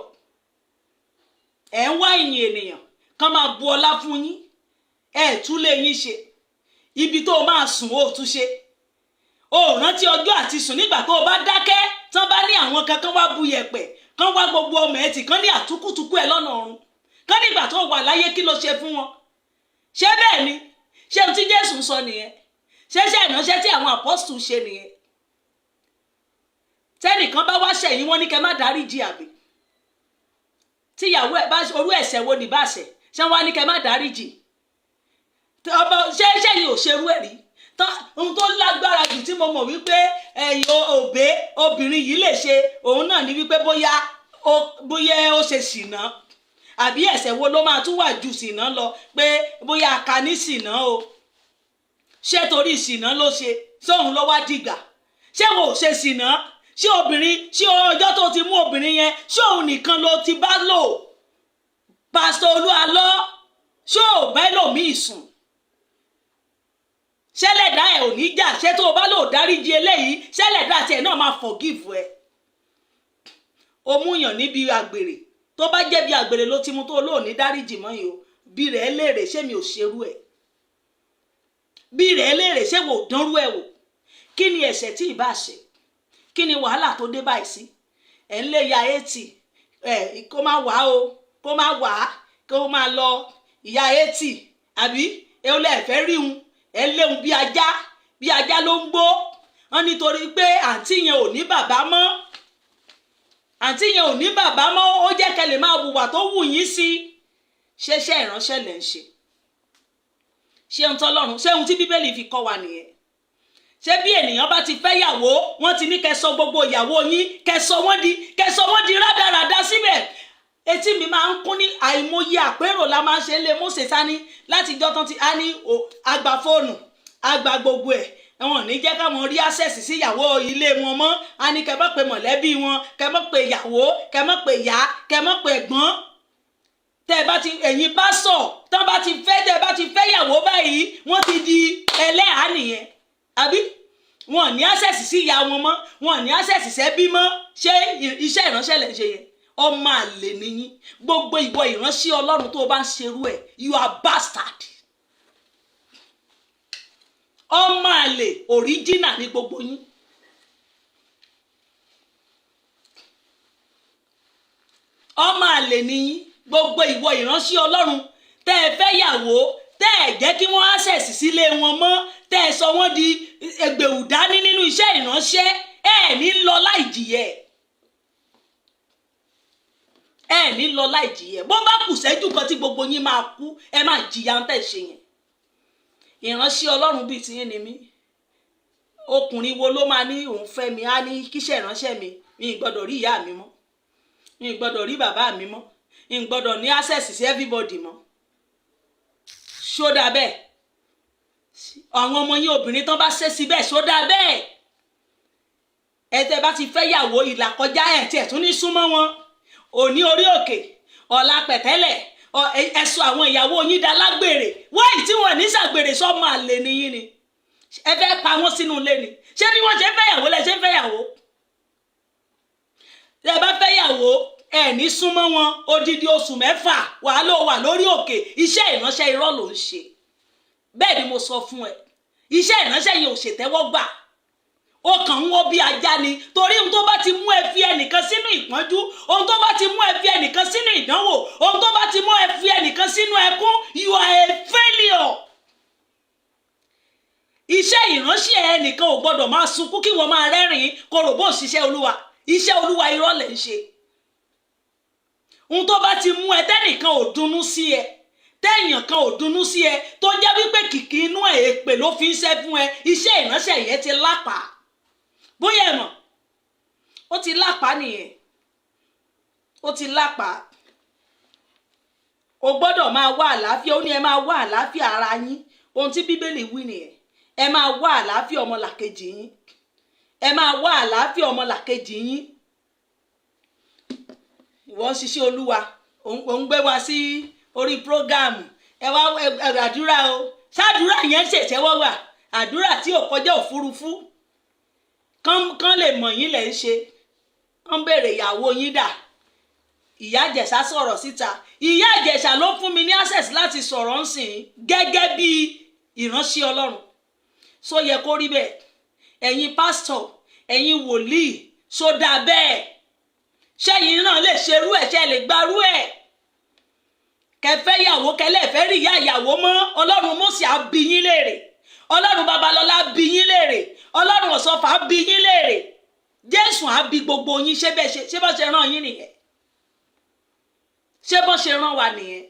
Ẹ ń wá ìyìn ènìyàn kán máa bu ọlá fún yín. Ẹ tún lè yín ṣe. Ibi tó máa sùn ó tún ṣe. O rántí ọjọ́ àti sùn nígbà tó o bá dákẹ́, tán bá ní àwọn kankan wá bu yẹ̀pẹ̀, kán wá gbogbo ọmọ ẹ̀ tì, kán ní àtúkùtùkù ẹ̀ lọ́nà ọ̀run. Kán nígbà tó wà láyé kí ló ṣe fún wọn? Ṣé bẹ́ẹ̀ ni? Ṣé ohun tí Jésù sọ nìyẹn? Ṣé ìránṣẹ́ tí àwọn apọ́stù ṣe nìyẹn? Tẹ́nìkan bá wá ṣẹ̀yìn, wọ́n ní kẹ́ má dáríjì àbí? Tíyàwó ẹ̀ bá orú ẹ̀ṣẹ̀ wo ní bá ṣẹ̀, ṣé wọ́n á ní kẹ́ má dáríjì? Ṣé yìí ò ṣerú ẹ̀ rí? Ohun tó lágbára jù tí mo mọ̀ wípé obìnrin yìí lè ṣe, òun náà ní wípé bóyá ó ṣe ṣìnà. Àbí ẹ̀ṣẹ̀ wo ló máa tún wà ju ṣìnà lọ, pé bóyá aka ní ṣìnà o? Ṣé torí ṣìnà ló ṣe? Sóhun ló wá dìgbà? Ṣé wo ò ṣe ṣìnà? Ṣé obìnrin, ṣé ọjọ́ tó ti mú obìnrin yẹn, ṣé òun nìkan ló ti bá lò? Pásítọ̀ Olúalọ́, ṣé ò bá ẹlòmíì sùn? Ṣẹlẹ̀dá ẹ̀ ò ní jà? Ṣé tó o bá lò dáríjì eléyìí, ṣẹlẹ̀dá tiẹ̀ náà máa forgive ẹ? O mú yàn níbi àgbèrè, tó bá jẹ́ bí àgbèrè ló ti mú tó lò ní dáríjì mọ́ yìí o, bí rẹ̀ léèrè ṣé mi ò ṣerú ẹ̀? Bí rẹ̀ léèrè ṣé wò dánrú ẹ̀ wò? Kí ni ẹ̀ṣẹ̀ tí ì bá ṣe? Kí ni wàhálà tó dé báyìí sí? Ẹ̀ ń lé ya 80, kó má wá o, kó má wá, kó má lọ ìyá 80, àbí ẹ lè fẹ́ rí un ẹ léun bí ajá ló ń gbó wọn nítorí pé àǹtí yẹn ò ní bàbá mọ́ ó jẹ́ kẹ́ lè máa hùwà tó wù yín sí ṣeṣẹ́ ìránṣẹ́ lẹ̀ ń ṣe ṣé ohun tọ́lọ́run ṣé ohun tí bíbélì fi kọ́ wa nìyẹn ṣé bí ènìyàn bá ti fẹ́ yàwó wọ́n ti ní kẹ́ sọ gbogbo ìyàwó yín kẹ́ sọ wọ́n di rádaràda síbẹ̀ etí mi máa ń kún ní àìmọye àpérò la máa ń ṣe lé Mósè Sání láti jọ́ tán ti á ní àgbà fóònù àgbà gbogbo ẹ̀ wọn ní jẹ́ káwọn rí access sí ìyàwó ilé wọn mọ́ á ní kẹ́ mọ́ pé mọ̀lẹ́bí wọn kẹ́ mọ́ pé ìyàwó kẹ́ mọ́ pé ìyá kẹ́ mọ́ pé ẹ̀gbọ́n tẹ́ bá ti ẹ̀yin bá sọ tán bá ti fẹ́ tẹ́ bá ti fẹ́ ìyàwó báyìí wọ́n ti di ẹlẹ́hàá nìyẹn àbí wọn ní access sí ìyá wọn mọ́ wọn ní access sẹ́bí mọ́ ṣé iṣẹ́ ìránṣẹ́ lẹ̀ ń ṣe yẹn ọmọ àlè nìyí gbogbo ìwọ ìránṣẹ́ Ọlọ́run tó o bá ń ṣerú ẹ̀ you are bastard ọmọ àlè original ní gbogbo yín ọmọ àlè nìyí gbogbo ìwọ ìránṣẹ́ Ọlọ́run tẹ́ ẹ fẹ́ yàwó tẹ́ ẹ jẹ́ kí wọ́n access sílé wọn mọ́ tẹ́ ẹ sọ wọ́n di ẹgbẹ̀rù dání nínú iṣẹ́ ìránṣẹ́ ẹ ní lọ láì jìyẹ bó bá kù ṣẹ́jú kan tí gbogbo yín máa kú ẹ máa jìyà ń tẹ̀ ṣe yẹn ìránṣẹ́ Ọlọ́run bíi tiyín ni mí ọkùnrin wo ló máa ní òun fẹ́ mi á ní kíṣẹ́ ìránṣẹ́ mi ì gbọ́dọ̀ rí ìyá mi mọ́ ì gbọ́dọ̀ rí bàbá mi mọ́ ì gbọ́dọ̀ ní access sí everybody mọ́ ṣódà bẹ́ẹ̀ àwọn ọmọ yín obìnrin tán bá ṣe síbẹ̀ ṣódà bẹ́ẹ̀ ẹ tẹ́ bá ti fẹ́ yàwó ìlà kọjá ẹ̀ tí ẹ̀ tún ní súnmọ́ wọn òní orí òkè ọ̀la pẹ̀tẹ́lẹ̀ ẹ̀sùn àwọn ìyàwó yín dá lágbèrè wáyé tí wọ́n ní ṣàgbèrè sọ́mọ àlè nìyí ni ẹ fẹ́ pa wọ́n sínú ilé ni ṣé bí wọ́n ṣe ń fẹ́yàwó lẹ ṣe ń fẹ́yàwó tẹ́ bá fẹ́yàwó ẹ ní súnmọ́ wọn odidi oṣù 6 wàá ló wà lórí òkè iṣẹ́ ìránṣẹ́ irọ́ ló ń ṣe bẹ́ẹ̀ ni mo sọ fún ẹ iṣẹ́ ìránṣẹ́ yìí ò ṣètẹ́wọ́gbà ó kàn ń wó bí ajá ni torí ohun tó bá ti mú ẹ fi ẹnìkan sínú ìpọ́njú ohun tó bá ti mú ẹ fi ẹnìkan sínú ìdánwò ohun tó bá ti mú ẹ fi ẹnìkan sínú ẹkún you are a failure. iṣẹ́ ìránṣẹ́ ẹnìkan ò gbọ́dọ̀ máa sunkún kí wọ́n máa rẹ́rìn-ín kó rò bó ṣiṣẹ́ olúwa iṣẹ́ olúwa irọ́ lẹ̀ ń ṣe. ohun tó bá ti mú ẹ tẹ́nìkan ò dunnú sí ẹ téèyàn kan ò dunnú sí ẹ tó jẹ́ wípé kìkì inú ẹ̀ èpè ló fi ń ṣẹ́ fún ẹ iṣẹ́ ìránṣẹ́ yẹn ti lápá bóyá ẹ mọ̀ ó ti lápá nìyẹn ó ti lápá o gbọ́dọ̀ máa wá àlàáfíà ó ní ẹ máa wá àlàáfíà ara yín ohun tí bíbélì wí nìyẹn ẹ máa wá àlàáfíà ọmọlàkejì yín ẹ máa wá àlàáfíà ọmọlàkejì yín ìwọ ń ṣiṣẹ́ olúwa òun gbé wa sí orí prógáàmù ẹ wá àdúrà o ṣáàdúrà yẹn ṣèṣẹ́wọ́ wà àdúrà tí ò kọjá òfurufú kán lè mọ̀ yín lẹ̀ ń ṣe kán béèrè ìyàwó yín dà ìyá Ìjẹ̀ṣà sọ̀rọ̀ síta ìyá Ìjẹ̀ṣà ló fún mi ní access láti sọ̀rọ̀ ń sìn gẹ́gẹ́ bí ìránṣẹ́ Ọlọ́run só yẹ kó rí bẹ́ẹ̀ ẹ̀yin pásítọ̀ ẹ̀yin wòlíì só dáa bẹ́ẹ̀ ṣẹ́yìn náà lè ṣerú ẹ̀ ṣe lè gbarú ẹ̀ kẹfẹ́ yàwó kẹlẹ́ fẹ́ rí ìyá ìyàwó mọ́ Ọlọ́run Mósè á bi yín léèrè Ọlọ́run Babalọ́lá bi yín léèrè Ọlọ́run Ọ̀ṣọ́fà á bi yín léèrè Jésù á bi gbogbo yín ṣé bọ́ ṣe rán yín nìyẹn ṣé bọ́ ṣe rán wa nìyẹn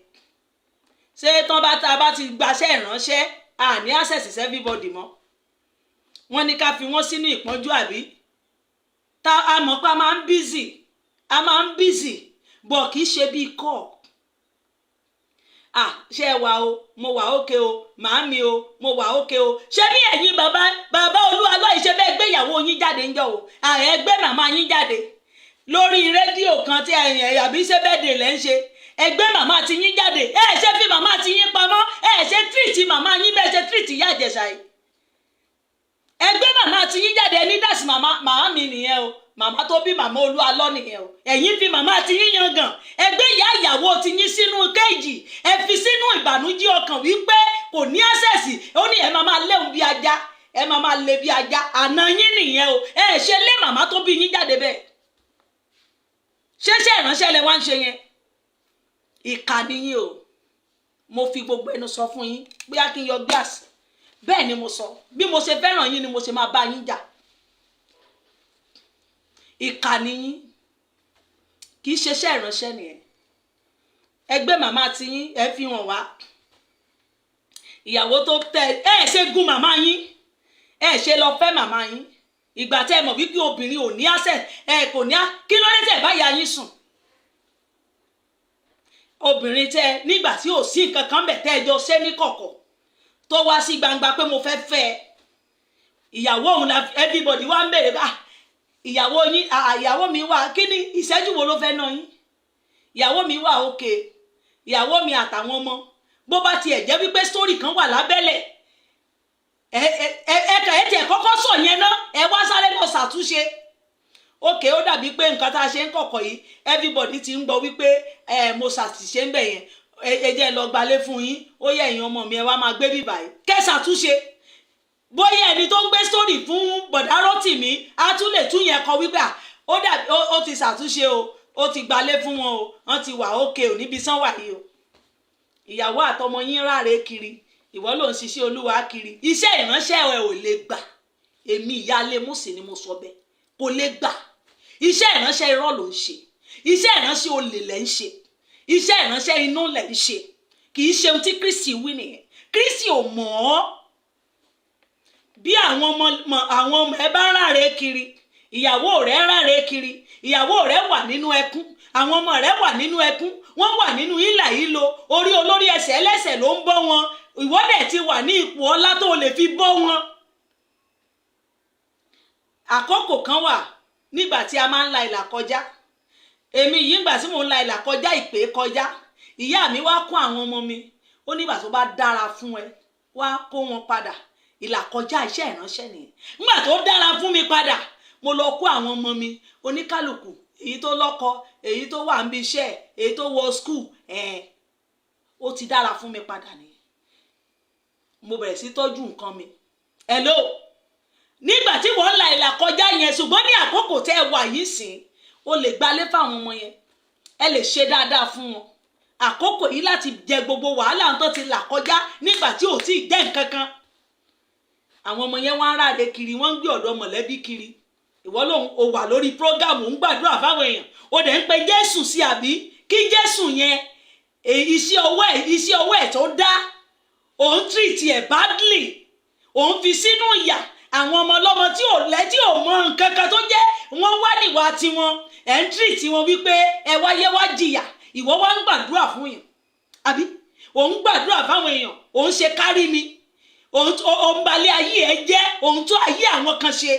ṣé tán bá ti gbaṣẹ́ ìránṣẹ́ àní access sí everybody mọ́ wọ́n ní ká fi wọ́n sínú ìpọ́njú àbí tá a mọ̀ pé a máa ń busy bọ̀ kì í ṣe bíi kọ́ ṣé ẹ wà o mo wà ókè o màámi o mo wà ókè o ṣé bí ẹ̀yin bàbá olúwa lọ́ọ̀ ṣe bẹ́ẹ̀ gbé ìyàwó yín jáde ń jọ o ẹgbẹ́ màmá yín jáde lórí rédíò kan tí àbí ṣe bẹ́ẹ̀ dè lẹ́ ń ṣe ẹgbẹ́ màmá ti yín jáde ṣe fi màmá ti yín pamọ́ ṣe tírìtì màmá yín bẹ́ẹ̀ ṣe tírìtì Ìyá Ìjẹ̀ṣà yìí ẹgbẹ́ màmá ti yín jáde ẹni dàsí màmá mi nìyẹn o màmá tó bí màmá Olúalọ́ nìyẹn o ẹ̀yin fi màmá ti yín yangàn ẹgbẹ́ ìyá ìyàwó ti yín sínú kéèjì ẹ fi sínú ìbànújẹ́ ọkàn wípé kò ní àṣẹ̀sì ó ní ẹ máa léwu bí ajá ẹ máa lé bí ajá àná yín nìyẹn o ṣe lé màmá tó bí yín jáde bẹ́ẹ̀ ṣẹṣẹ ìránṣẹ́ lẹ wá ń ṣe yẹn ìkà nìyí o mo fi gbogbo ẹnu sọ fún yín bóyá kí n yọ gíláàsì bẹ́ẹ̀ ni mo sọ bí mo ṣe fẹ́ràn yín ni mo ṣe máa bá yín jà. Ìkà ni yín, kì í ṣe iṣẹ́ ìránṣẹ́ nìyẹn. Ẹgbẹ́ màmá ti yín ẹ fi hàn wá ìyàwó tó tẹ ẹ ṣe gún màmá yín, ẹ ṣe lọ fẹ́ màmá yín ìgbà tẹ́ ẹ mọ̀ wípé obìnrin ò ní access ẹ kò ní kí ló dé tẹ́ bá ya yín sùn. Obìnrin tẹ́ nígbà tí ò sí nǹkan kan bẹ̀ tẹ́ ẹ jọ ṣe ní kọ̀kọ̀ tó wá sí gbangba pé mo fẹ́ fẹ́ ìyàwó òun la everybody wá ń bèrè bá ìyàwó yín ìyàwó mi wà kí ni ìṣẹ́jú wo ló fẹ́ ná yín, ìyàwó mi wà òkè, ìyàwó mi àtàwọn ọmọ bó bá tiẹ̀ jẹ́ wípé story kan wà lábẹ́lẹ̀ ẹ tiẹ̀ kọ́kọ́ sọ yẹn ná ẹ wá sáré lọ ṣàtúnṣe. Òkè ó dàbí pé nǹkan tá a ṣe ń kọ̀kọ̀ yìí everybody ti ń gbọ́ wípé mo ṣàtúnṣe ń bẹ̀ yẹn ẹ jẹ́ lọ gbalé fún yín ó yẹ ẹ̀yin ọmọ mi ẹ wá máa gbé bíbà yìí kẹ́ ṣàtúnṣe. Bóyá ẹni tó ń gbé story fún bọ̀dá Rótìmí á tún lè tún yẹn kọ wípé ó dàbí ó ti ṣàtúnṣe o ó ti gbalé fún wọn o wọ́n ti wà òkè ò níbi sán wà yìí o. Ìyàwó àtọmọ yín ráre kiri ìwọ ló ń ṣiṣẹ́ Olúwa kiri iṣẹ́ ìránṣẹ́ ẹ ò lè gbà. Èmi ìyáálé Mósè ni mo sọ bẹ́ẹ̀ kò lè gbà. Iṣẹ́ ìránṣẹ́ irọ́ ló ń ṣe, iṣẹ́ ìránṣẹ́ olè lẹ̀ ń ṣe, iṣẹ́ ìránṣẹ́ inú lẹ̀ ń ṣe, kì í ṣe ohun tí Kristi wí nìyẹn. Kristi ò mọ̀ ọ́ bí àwọn ọmọ ẹ bá ráre kiri ìyàwó rẹ ráre kiri ìyàwó rẹ wà nínú ẹkún àwọn ọmọ rẹ wà nínú ẹkún wọ́n wà nínú ìlà ìlò orí olórí ẹsẹ̀ ẹlẹ́sẹ̀ ló ń bọ́ wọn ìwọ dẹ̀ ti wà ní ipò ọlá tó lè fi bọ́ wọn. Àkókò kan wà nígbà tí a máa ń la ìlà kọjá èmi yìí ńgbà tí mò ń la ìlà kọjá ìpè kọjá ìyá mi wá kó àwọn ọmọ mi ó nígbà tó bá dára fún ẹ wá kó wọn padà. Ìlà kọjá iṣẹ́ ìránṣẹ́ nìyẹn. Nígbà tó dára fún mi padà mo lọ kó àwọn ọmọ mi oníkálùkù èyí tó lọ́kọ èyí tó wà níbi iṣẹ́ èyí tó wọ school ó ti dára fún mi padà nìyẹn. Mo bẹ̀rẹ̀ sí tọ́jú nǹkan mi. Hello nígbà tí wọ́n la ìlà kọjá yẹn ṣùgbọ́n ní àkókò tẹ́ ẹ wà yìí sìn o lè gbalé fáwọn ọmọ yẹn ẹ lè ṣe dáadáa fún wọn. Àkókò yìí láti jẹ gbogbo wàhálà tó ti là kọjá nígbà tí ò tí ì jẹ́ nǹkan kan. Àwọn ọmọ yẹn wá ń ráre kiri wọ́n ń gbé ọ̀dọ̀ mọ̀lẹ́bí kiri ìwọ ló o wà lórí prógámù ń gbàdúrà fáwọn èèyàn o dẹ̀ ń pe Jésù sí àbí kí Jésù yẹn iṣẹ́ ọwọ́ ẹ̀ tó dá òun tírìtì ẹ̀ badly òun fi sínú ìyà àwọn ọmọ ọlọ́mọ tí ò mọ nǹkan kan tó jẹ́ wọ́n wá níwà tiwọn ẹ̀ ń tírìtì wọn wípé ẹ wáyé wá jìyà ìwọ wá ń gbàdúrà fún yàn àbí òun gbàdúrà fáwọn èèyàn òun ṣe kárí mi òun balẹ̀ ayé ẹ jẹ́ òun tó ayé àwọn kan ṣe.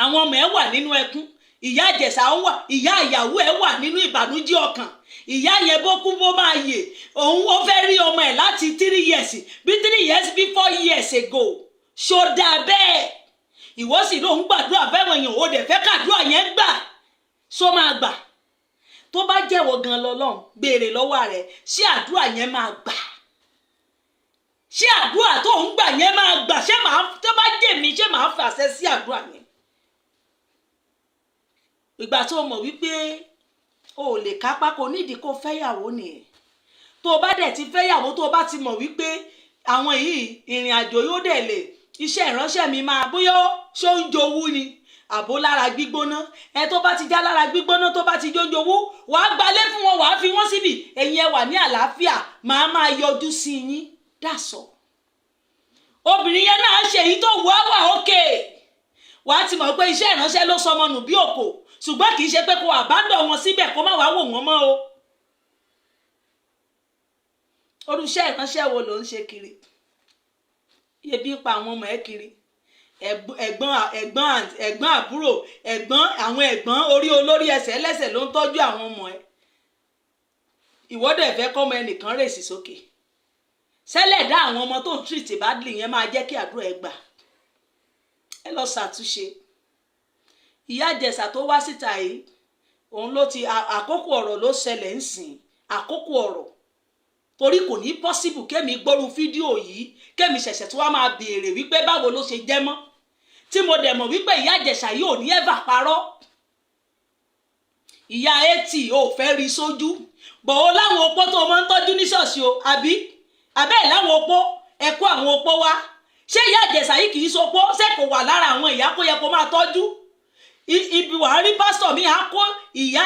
Àwọn ọmọ ẹ wà nínú ẹkún ìyá Ìjẹ̀ṣà wà ìyá ìyàwó ẹ wà nínú ìbànújẹ́ ọkàn ìyá yẹn bó kú bó máa yè òun ó fẹ́ rí ọmọ ẹ̀ láti 3 years bí 3 years bí 4 years ago ṣó dáa bẹ́ẹ̀ ìwọ sì ló ń gbàdúrà fẹ́wọ̀n èèyàn ó dẹ̀ fẹ́ kàdúrà yẹn gbà ṣó máa gbà tó bá jẹ́wọ́ gan lọ́lọ́run béèrè lọ́wọ́ rẹ̀ ṣé àdúrà yẹn máa gbà ṣé àdúrà tó ń gbà yẹn máa gbà ṣé màá tó bá jẹ́ mi ṣé màá fàṣẹ sí àdúrà yẹn. Ìgbà tó mọ̀ wípé o ò lè kápá kò nídìí kó fẹ́yàwó nìyẹn tó o bá dẹ̀ ti fẹ́yàwó tó o bá ti mọ̀ wípé àwọn yìí ìrìn àjò yóò dẹ̀ lè iṣẹ́ ìránṣẹ́ mi máa bóyá ṣó ń jowú ni àbó lára gbígbóná ẹ tó bá ti já lára gbígbóná tó bá ti jójowú wàá gbalé fún wọn wàá fi wọ́n síbi ẹ̀yin ẹ wà ní àlàáfíà máa yọjú sí yín dàsọ. Obìnrin yẹn náà ṣe èyí tó wù á wà òkè wàá ti mọ̀ pé iṣẹ́ ìránṣẹ́ ló sọmọ nù bí òkò ṣùgbọ́n kì í ṣe pé kó àbádọ̀ wọn síbẹ̀ kó má wàá wò wọ́n mọ́ o. Orúṣẹ́ ìránṣẹ́ wo ló ń ṣe kiri ebi pa àwọn ọmọ ẹ kiri ẹ̀gbọ́n àbúrò àwọn ẹ̀gbọ́n orí olórí ẹsẹ̀ ẹlẹ́sẹ̀ ló ń tọ́jú àwọn ọmọ ẹ ìwọ́dẹ̀ fẹ́ kọ́mọ ẹnìkan rèsì sókè sẹ́lẹ̀dá àwọn ọmọ tó ń tìrìtì badly yẹn máa jẹ́ kí àdúrà ẹ gbà ẹ lọ ṣàtúnṣe. Ìyá Ìjẹ̀ṣà tó wá síta yìí òun ló ti àkókò ọ̀rọ̀ ló ṣẹlẹ̀ ń sìn àkókò ọ̀rọ̀ torí kò ní possible kémi gbọ́rú fídíò yìí kémi ṣẹ̀ṣẹ̀ tó wá máa béèrè wípé báwo ló ṣe jẹ́ mọ́ tí mo dẹ̀ mọ̀ wípé Ìyá Ìjẹ̀ṣà yìí ò ní ever parọ́ ìyá 80 ò fẹ́ rí sójú bọ̀ ó láwọn opó tó máa ń tọ́jú ní ṣọ́ọ̀ṣì o àbí abẹ́ẹ̀ láwọn opó ẹ kó àwọn opó wá ṣé ìyá Ìjẹ̀ṣà yìí kì í sopó ṣé kò wà lára àwọn ìyá kó yẹ kó máa tọ́jú ibi wàá rí pásítọ̀ mi á kó ìyá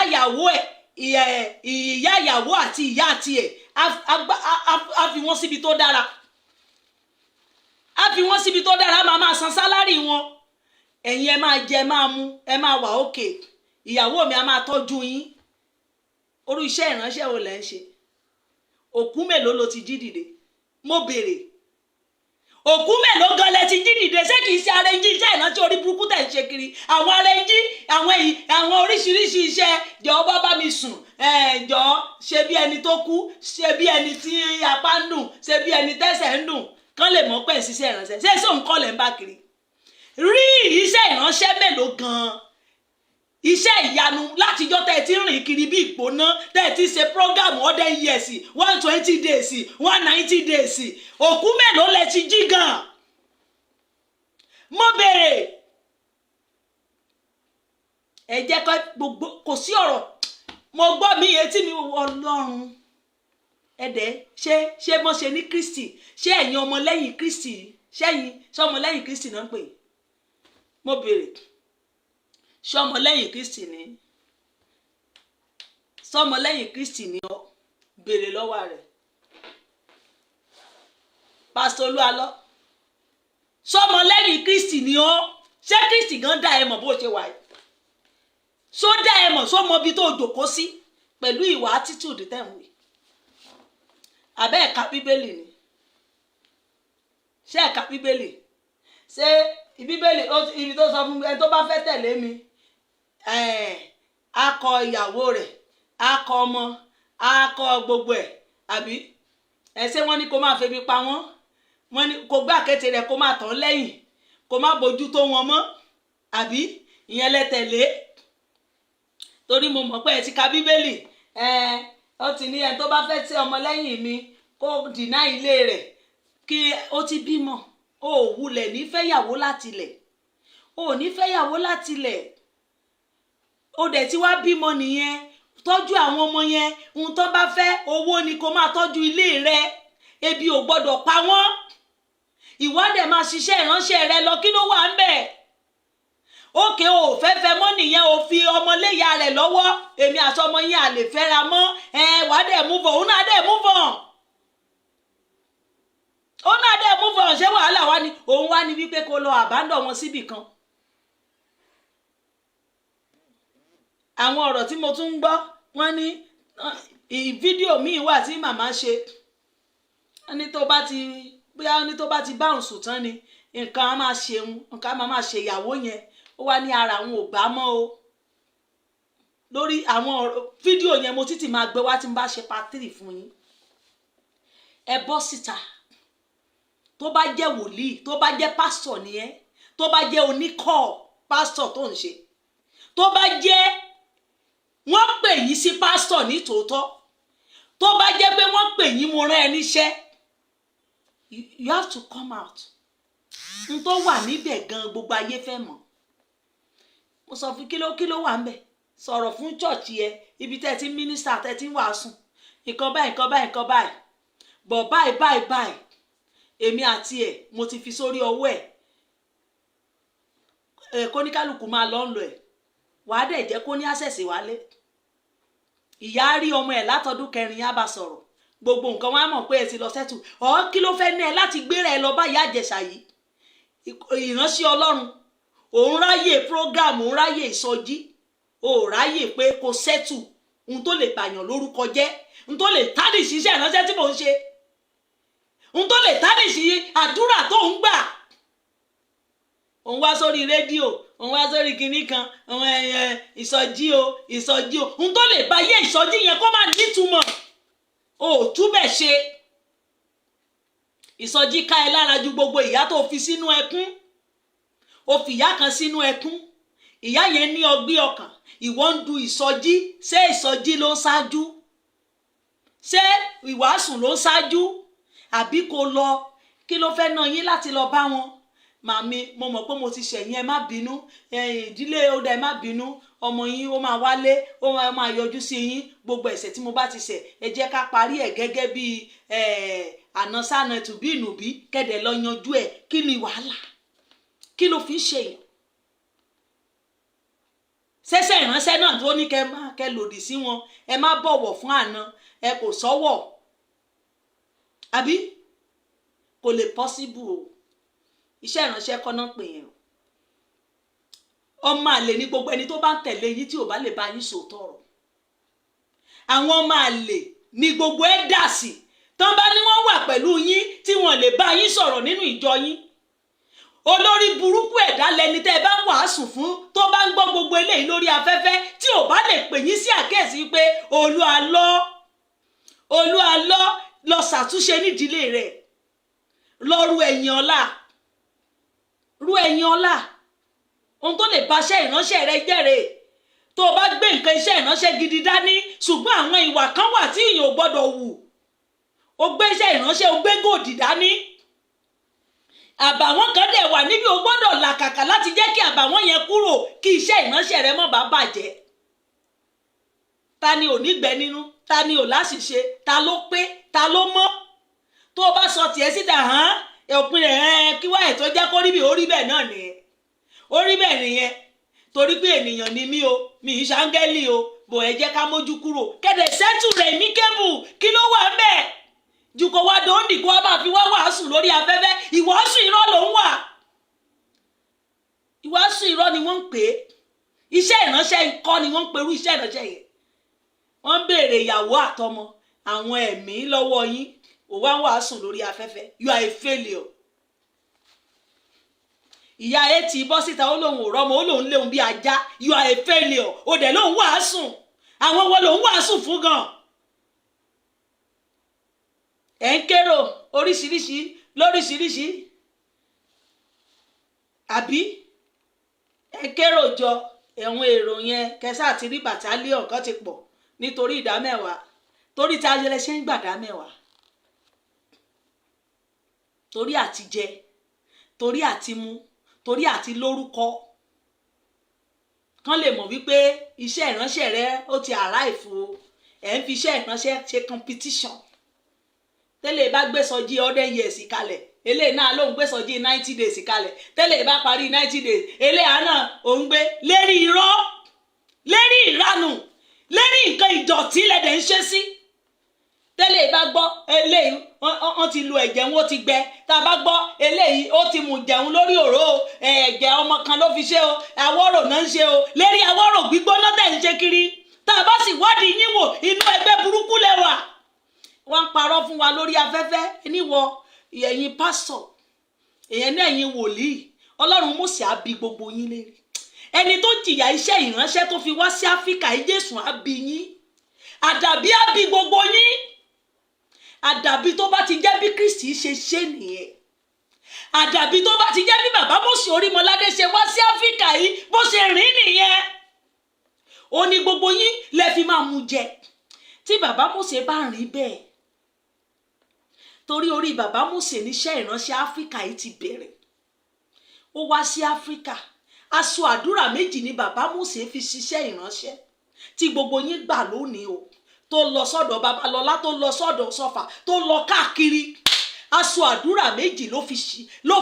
ìyàwó àti ìyá àti ẹ̀ á fi wọ́n síbi tó dára máa san sálárì wọn ẹ̀yin ẹ máa jẹ máa mu ẹ máa wà òkè ìyàwó mi á máa tọ́jú yín orú iṣẹ́ ìránṣẹ́ wo lẹ́ ń ṣe òkú mélòó ló ti jí dìde mo béèrè òkú mélòó gan lẹ ti jí dìde ṣé kìí ṣe arẹnjí iṣẹ́ ìránṣẹ́ orí burúkú tẹ̀ ń ṣe kiri àwọn arẹnjí àwọn oríṣiríṣi iṣẹ́ jọ bá mi sùn jọ ṣe bí ẹni tó kú ṣe bí ẹni tí apá ń dùn ṣe bí ẹni tẹ́sẹ̀ ń dùn kán lè mọ̀ pé ṣiṣẹ́ ìránṣẹ́ ṣé èso nǹkan lẹ̀ ń bá kiri rí iṣẹ́ ìránṣẹ́ mélòó gan iṣẹ́ ìyanu látijọ́ tẹ́ ẹ ti rìn kiri bí ìgbóná tẹ́ ẹ ti ṣe program 100 years 120 days 190 days òkú mélòó lẹ ti jí gan mo béèrè ẹ jẹ́ kó gbogbo kò sí ọ̀rọ̀ mo gbọ́ mi etí mi Ọlọ́run ẹ̀dẹ̀ ṣé mo ṣe ní Kristi ṣé ẹ̀yin ọmọlẹ́yìn Kristi ṣẹ́yìn ṣọmọlẹ́yìn Kristi náà ń pè mo béèrè ṣọmọlẹ́yìn Kristi ni ṣọmọlẹ́yìn Kristi ni ọ béèrè lọ́wọ́ rẹ̀ Pásítọ̀ Olúalọ ṣọmọlẹ́yìn Kristi ni ọ ṣé Kristi gan dá ẹ mọ̀ bó ṣe wà yìí ṣó dá ẹ mọ̀ ṣó mọ ibi tó jókòó sí pẹ̀lú ìwà attitude tẹ̀wé àbẹ́ ẹ̀ka Bíbélì ni ṣé ẹ̀ka Bíbélì ṣé Bíbélì ibi tó sọ fún mi ẹni tó bá fẹ́ tẹ̀lé mi akọ ìyàwó rẹ̀ akọ ọmọ akọ gbogbo ẹ̀ àbí ṣé wọ́n ní kó máa febi pa wọ́n ní kó gbá àkéte rẹ̀ kó máa tàn lẹ́yìn kó má bójú tó wọn mọ́ àbí ìyẹn lẹ tẹ̀lé torí mo mọ̀ pé ẹ ti ka Bíbélì ó ti ní ẹni tó bá fẹ́ tí ọmọ lẹ́yìn mi kó dìná ilé rẹ̀ kí ó ti bímọ ó wulẹ̀ nífẹ̀yàwó látilẹ̀ ó nífẹ̀yàwó látilẹ̀ ó dẹ̀ ti wá bímọ nìyẹn tọ́jú àwọn ọmọ yẹn ohun tó bá fẹ́ owó ni kó máa tọ́jú ilé rẹ ebi ò gbọ́dọ̀ pa wọ́n ìwọ dẹ̀ máa ṣiṣẹ́ ìránṣẹ́ rẹ lọ kí ló wà ń bẹ̀ òkè ò fẹ́fẹ́ mọ́ nìyẹn ò fi ọmọléyà rẹ̀ lọ́wọ́ èmi àti ọmọ yẹn à lè fẹ́ra mọ́ wà á dẹ̀ move on òun náà dẹ̀ move on ṣé wàhálà wá ní òun wá ní wípé kó lọ àbádọ̀ wọn síbì kan àwọn ọ̀rọ̀ tí mo tún ń gbọ́ wọ́n ní fídíò míì wà tí màmá ṣe ní tó bá ti bóyá ní tó bá ti bá òun sùn tán ni nǹkan á máa ṣe òun nǹkan á máa ṣe ìyàwó yẹn ó wá ní ara òun ò gbá mọ́ o lórí àwọn fídíò yẹn mo títí máa gbé wá tí n bá ṣe part 3 fún yín ẹ bọ́ síta tó bá jẹ́ wòlíì tó bá jẹ́ pásítọ̀ nìyẹn tó bá jẹ́ oníkọ́ pásítọ̀ tó ń ṣe tó bá jẹ́ wọ́n pè yín sí pásítọ̀ ní tòótọ́ tó bá jẹ́ pé wọ́n pè yín mo rán ẹ níṣẹ́ you have to come out n tó wà níbẹ̀ gan gbogbo ayé fẹ́ mọ̀ mo sọ fún kí ló wà ńbẹ̀ sọ̀rọ̀ fún chọ́ọ̀chì ẹ ibi tẹ́ ti mínísítà tẹ́ ti wàásù nǹkan báyìí bọ̀ báyìí èmi àti ẹ̀ mo ti fi sórí ọwọ́ ẹ̀ kóníkálùkù máa lọ ń lọ ẹ̀ wàá dẹ̀ jẹ́ kó ní àṣẹ̀sì wálé ìyá rí ọmọ ẹ̀ látọdún 4 yá bá sọ̀rọ̀ gbogbo nǹkan wọn á mọ̀ pé ẹ ti lọ sẹ́tù kí ló fẹ́ ní ẹ láti gbéra ẹ lọ bá Ìyá Ìjẹ̀ṣà yìí ìránṣẹ́ Ọlọ́run òun ráyè program òun ráyè ìsọjí òun ráyè pé kó sẹ́tù ohun tó lè bàyàn lórúkọ jẹ́ ohun tó lè tádì síṣẹ́ ìránṣẹ́ tí mò ń ṣe ohun tó lè tádì sí àdúrà tó ń gbà òun wá sórí rédíò òun wá sórí kinní kan ìsọjí o ohun tó lè bá yé ìsọjí yẹn kó má nítumọ̀ ò túbẹ̀ ṣe ìsọjí ká ẹ lára ju gbogbo ìyá tó fi sínú ẹkún ó fi ìyá kan sínú ẹkún ìyá yẹn ní ọgbẹ́ ọkàn ìwọ ń du ìsọjí ṣé ìsọjí ló ń ṣáájú ṣé ìwàásù ló ń ṣáájú àbí kò lọ kí ló fẹ́ ná yín láti lọ bá wọn màmí mo mọ̀ pé mo ti ṣẹ̀yìn, ẹ má bínú, ìdílé ó dá ẹ má bínú, ọmọ yín ó máa wálé, ó máa yọjú sí yín, gbogbo ẹ̀ṣẹ̀ tí mo bá ti ṣẹ̀ ẹ jẹ́ ká parí ẹ̀ gẹ́gẹ́ bí àná sáná tùbí ìnùbí, kẹ́dẹ̀ lọ yanjú ẹ̀. Kí ni wàhálà? Kí ló fi ń ṣe yàn? ṣẹ̀ṣẹ̀ ìránṣẹ́ náà tó ní kẹ́ lòdì sí wọn, ẹ má bọ̀wọ̀ fún àná, ẹ kò sọ́wọ̀, àbí kò lè possible o. Iṣẹ́ ìránṣẹ́ kọ́ náà pè yẹn. Ọmọ àlè ní gbogbo ẹni tó bá ń tẹ̀lé yín tí ò bá lè bá yín sòótọ́ ọ̀rọ̀. Àwọn ọmọ àlè ní gbogbo ẹ̀ dà sí tán bá ní wọ́n wà pẹ̀lú yín tí wọ́n lè bá yín sọ̀rọ̀ nínú ìjọ yín. Olórí burúkú ẹ̀dá lẹni tẹ́ ẹ bá ń wàásù fún tó bá ń gbọ́ gbogbo eléyìí lórí afẹ́fẹ́ tí ò bá lè pè yín sí àkíyèsí pé Olúwa lọ ṣàtúnṣe nídìílé rẹ̀, lọ ru ẹ̀yìn ọlá, ohun tó lè bá iṣẹ́ ìránṣẹ́ rẹ jẹ́rè. Tó o bá gbé nǹkan iṣẹ́ ìránṣẹ́ gidi dání ṣùgbọ́n àwọn ìwà kan wà tí èèyàn ò gbọ́dọ̀ wù, o gbé iṣẹ́ ìránṣẹ́, o gbé gòdì dání, àbàwọ́n kan dẹ̀ wà níbi o gbọ́dọ̀ làkàkà láti jẹ́ kí àbàwọ́n yẹn kúrò kí iṣẹ́ ìránṣẹ́ rẹ má bàa bàjẹ́. Ta ni ò ní gbẹ nínú? Ta ni ò láṣìṣe? Ta ló pé? Ta ló mọ́? Tó o bá sọ tiẹ̀ síta òpin rẹ̀ kí wáyé tó jẹ́ kó rí bí ó rí bẹ́ẹ̀ náà nìyẹn. Ó rí bẹ́ẹ̀ nìyẹn torí pé ènìyàn ni mí o, mi ì ṣáńgẹ́lì o, bò ẹ jẹ́ ká mójú kúrò. Kẹ̀dẹ̀ sẹ́tù rẹ̀ mí kébù, kí ló wà ń bẹ̀? Jù kó wá dòńdì kó wá máa fi wá wàásù lórí afẹ́fẹ́. Ìwàásù irọ́ ló ń wà. Ìwàásù irọ́ ni wọ́n ń pè é. Iṣẹ́ ìránṣẹ́ ikọ́ ni wọ́n ń perú iṣẹ́ ìránṣẹ́ yẹn. Wọ́n ń béèrè ìyàwó àtọmọ àwọn ẹ̀mí lọ́wọ́ yín, ò wá ń wàásù lórí afẹ́fẹ́. You are a failure. Ìyá etí bọ́ síta ó lóun ò rọ́mọ, ó lóun léun bí ajá. You are a failure. Ó dẹ̀ lóun wàásù. Àwọn wo lòun wàásù fún gan? Ẹ̀ ń kérò oríṣiríṣi lóríṣiríṣi, àbí ẹ̀ ń kérò jọ ẹ̀wọ̀n èrò yẹn kẹsà àti rí bàtálíọ̀n kan ti pọ̀ nítorí ìdámẹ́wàá, torí tí ayẹlẹ ṣe ń gbàdámẹ́wàá, torí àti jẹ, torí àti mu, torí àti lórúkọ, kán lè mọ̀ wípé iṣẹ́ ìránṣẹ́ rẹ ó ti arrive o. Ẹ̀ ń fi iṣẹ́ ìránṣẹ́ ṣe competition. Tẹ́lẹ̀ bá gbé sọjí 100 years kalẹ̀, eléyìí náà ló ń gbé sọjí 90 days kalẹ̀. Tẹ́lẹ̀ bá parí 90 days, eléyìí náà ò ń gbé lérí irọ́, lérí ìranù, lérí nǹkan ìdọ̀tí lẹ́dẹ̀ ń ṣe sí. Tẹ́lẹ̀ bá gbọ́ eléyìí wọ́n ti lu ẹ̀jẹ̀ wọn ó ti gbẹ. Tá a bá gbọ́ eléyìí ó ti mú jẹun lórí òró ẹ̀jẹ̀ ọmọ kan ló fi ṣe o, àwọ̀rò náà ń ṣe o, lérí àwọ̀rò gbígbóná tẹ̀ ń ṣe kiri. Tá a bá sì wádìí yín wò, inú ẹgbẹ́ burúkú lẹ́wà. Wọ́n ń parọ́ fún wa lórí afẹ́fẹ́ níwọ ẹ̀yin pásítọ̀, èyàn náà ẹ̀yin wòlíì. Ọlọ́run Mósè á bi gbogbo yín léèrè. Ẹni tó jìyà iṣẹ́ ìránṣẹ́ tó fi wá sí Áfíríkà yìí, Jésù á bi yín. Àdàbí á bi gbogbo yín. Àdàbí tó bá ti jẹ́ bí Kristi ṣe ṣe nìyẹn. Àdàbí tó bá ti jẹ́ bí bàbá Mósè Orímọládé ṣe wá sí Áfíríkà yìí bó ṣe rìn nìyẹn. Ó ní gbogbo yín lẹ fi máa mú jẹ. Tí bàbá Mósè bá rìn bẹ́ẹ̀, torí orí bàbá Mósè níṣẹ́ ìránṣẹ́ Áfíríkà yìí ti bẹ̀rẹ̀. Ó wá sí Áfíríkà, aṣọ àdúrà méjì ni bàbá Mósè fi ṣiṣẹ́ ìránṣẹ́ tí gbogbo yín gbà lónìí o. Tó lọ sọ́dọ̀ Babalọ́lá, tó lọ sọ́dọ̀ Sọ́fà, tó lọ káàkiri. Aṣọ àdúrà méjì ló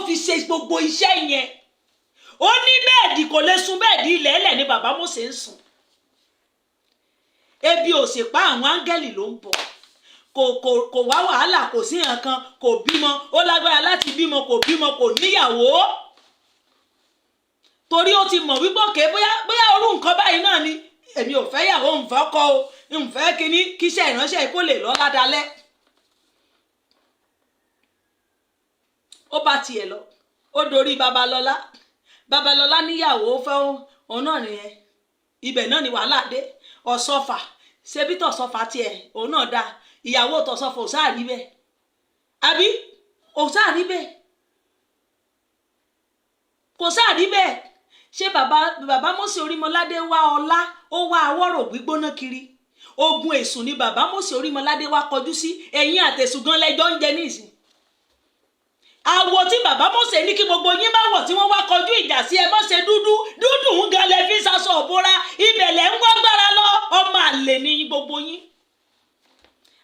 fi ṣe gbogbo iṣẹ́ yẹn. Ó ní bẹ́ẹ̀dì kò lè sùn, bẹ́ẹ̀dì ilẹ̀ ẹlẹ̀ ni bàbá Mósè ń sùn. Ebi ò sì pa àwọn áńgẹ́lì ló ń bọ̀. Kò wá wàhálà, kò sí nǹkan, kò bímọ, ó lágbára láti bímọ, kò níyàwó. Torí ó ti mọ̀ wípé òkè bóyá orú nǹkan báyìí náà ni. Èmi ò fẹ́ yàwó, ń fẹ́ kọ́ o, ń fẹ́ kíní kíṣẹ́ ìránṣẹ́ kó lè lọ ládalẹ́. Ó bá tiẹ̀ lọ, ó dorí Babalọ́lá. Babalọ́lá níyàwó fẹ́ òun náà nìyẹn. Ibẹ̀ náà ni wàhálà dé. Ọ̀ṣọ́fà, ṣebí tọ̀ṣọ́fà tiẹ̀ òun náà dá. Ìyàwó tọ̀ṣọ́fà ò sáà rí bẹ́ẹ̀. Àbí ò sáà rí bẹ́ẹ̀. Kò sáà rí bẹ́ẹ̀. Ṣé bàbá Mósè Orímọládé wá ọlá, ó wá àwọ̀rò gbígbóná kiri? Ogun èṣù ni bàbá Mósè Orímọládé wá kọjú sí. Ẹ̀yin àtẹ̀sùn gan lẹ́jọ́ ń jẹ nísìn. àwọ̀ tí bàbá Mósè ní kí gbogbo yín bá wọ̀ tí wọ́n wá kọjú ìjà sí ẹ má ṣe dúdú ń gan lẹ fi ṣaṣọ òbora ibẹ̀ lẹ ń gbàgbára lọ ọmọ àlè ní gbogbo yín.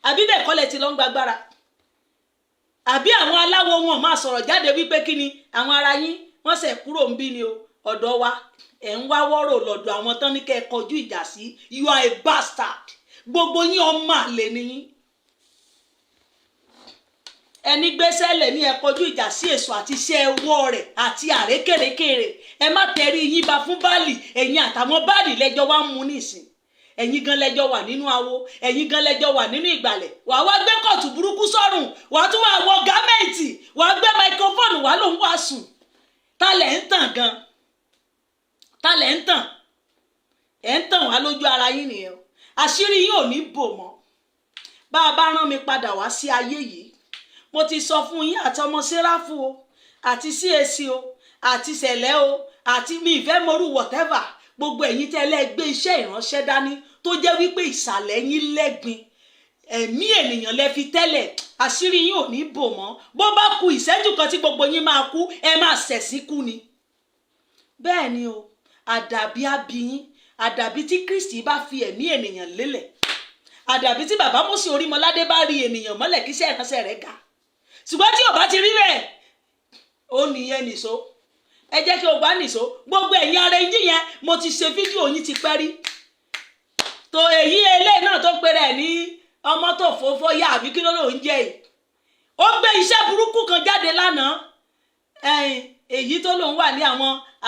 àbí bẹ́ẹ̀ kọ́ lẹ ti lọ ń gbàgbára. àbí àwọn aláwo wọn máa sọ̀rọ̀ jáde wípé kí ni àwọn ara yín wọ́n ṣẹ̀ kúrò ń bí ni o ọ̀dọ̀ wa ẹ̀ ń wá wọ́rọ̀ lọ́dọ̀ àwọn tán ní kẹ́ ẹ kọjú ìjà sí. You are a bastard. gbogbo yín ọmọ àlè ni yín. ẹni gbéṣẹ́ lẹ̀ ní ẹ kọjú ìjà sí èso àti iṣẹ́ ọwọ́ rẹ̀ àti àrékèrèké rẹ̀. ẹ má tẹrí yín ba fún Báàlì. ẹ̀yin àtàwọn Báàlì lẹ́jọ́ wá ń mú nísìn. ẹ̀yin gan lẹ́jọ́ wà nínú awo. ẹ̀yin gan lẹ́jọ́ wà nínú ìgbàlẹ̀. wàá wá gbé kọ̀tù burúkú sọ́rùn. wàá tún wá wọ gámẹ́ǹtì. wàá gbé máikrófóònù wàá lòún wá sùn. ta lẹ̀ ń tàn gan. ta lẹ̀ ń tàn. ẹ̀ ń tàn wá lójú ara yín nìyẹn. àṣírí yín ò ní bò mọ́. bá a bá rán mi padà wá sí ayé yìí mo ti sọ fún yín àti ọmọ Séráfù o àti CAC o àti sẹ̀lẹ̀ o àti mi ìfẹ́ mọ́rú whatever gbogbo ẹ̀yin tẹ́lẹ̀ gbé iṣẹ́ ìránṣẹ́ dání tó jẹ́ wípé ìsàlẹ̀ yín lẹ́gbin ẹ̀mí ènìyàn lẹ fi tẹ́lẹ̀ àṣírí yín ò ní bò mọ́ bó bá ku ìṣẹ́jú kan tí gbogbo yín máa kú ẹ máa ṣẹ̀sí kú ni. bẹ́ẹ̀ ni o àdàbí abiyín àdàbí tí Kristi bá fi ẹ̀mí ènìyàn lélẹ̀ àdàbí tí bàbá Mósè Orímọládé bá rí ènìyàn mọ́lẹ̀ kí iṣẹ́ ìránṣẹ́ rẹ̀ ga ṣùgbọ́n tí ò bá ti rí bẹ́ẹ̀ ó nìyẹn nìṣó ẹ jẹ́ kí o gbá nìṣó gbogbo ẹ̀yin ara ẹ̀yìn yẹn mo ti ṣe fídíò yín ti pẹ́ rí tó èyí eléyìí náà tó pé rẹ̀ ní ọmọ tó fòfò yá àbí kí ló ló ń jẹ́ yìí ó gbé iṣẹ́ burúkú kan jáde lánàá èyí tó lòun wà ní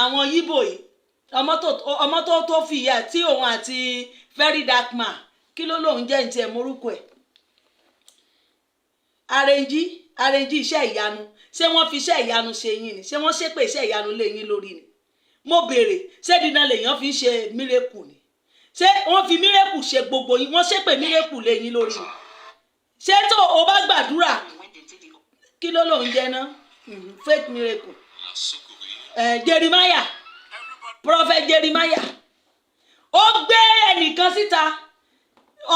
àwọn yíbò yìí ọmọ tó fi ìyá tí òun àti very dark man kí ló lòun jẹ́ ní tiẹ̀ morúkọ ẹ̀ arẹnjí iṣẹ́ ìyanu ṣé wọ́n fi iṣẹ́ ìyanu ṣe yín ni ṣé wọ́n ṣépè iṣẹ́ ìyanu lé yín lórí ni mo béèrè ṣé dídán lèèyàn fi ń ṣe mírèkù ni ṣé wọ́n fi mírèkù ṣe gbogbo yín wọ́n ṣépè mírèkù lé yín lórí ni ṣé tó o bá gbàdúrà kí ló lòun jẹ ná fake miracle Jeremiah prophet Jeremiah ó gbé ẹnìkan síta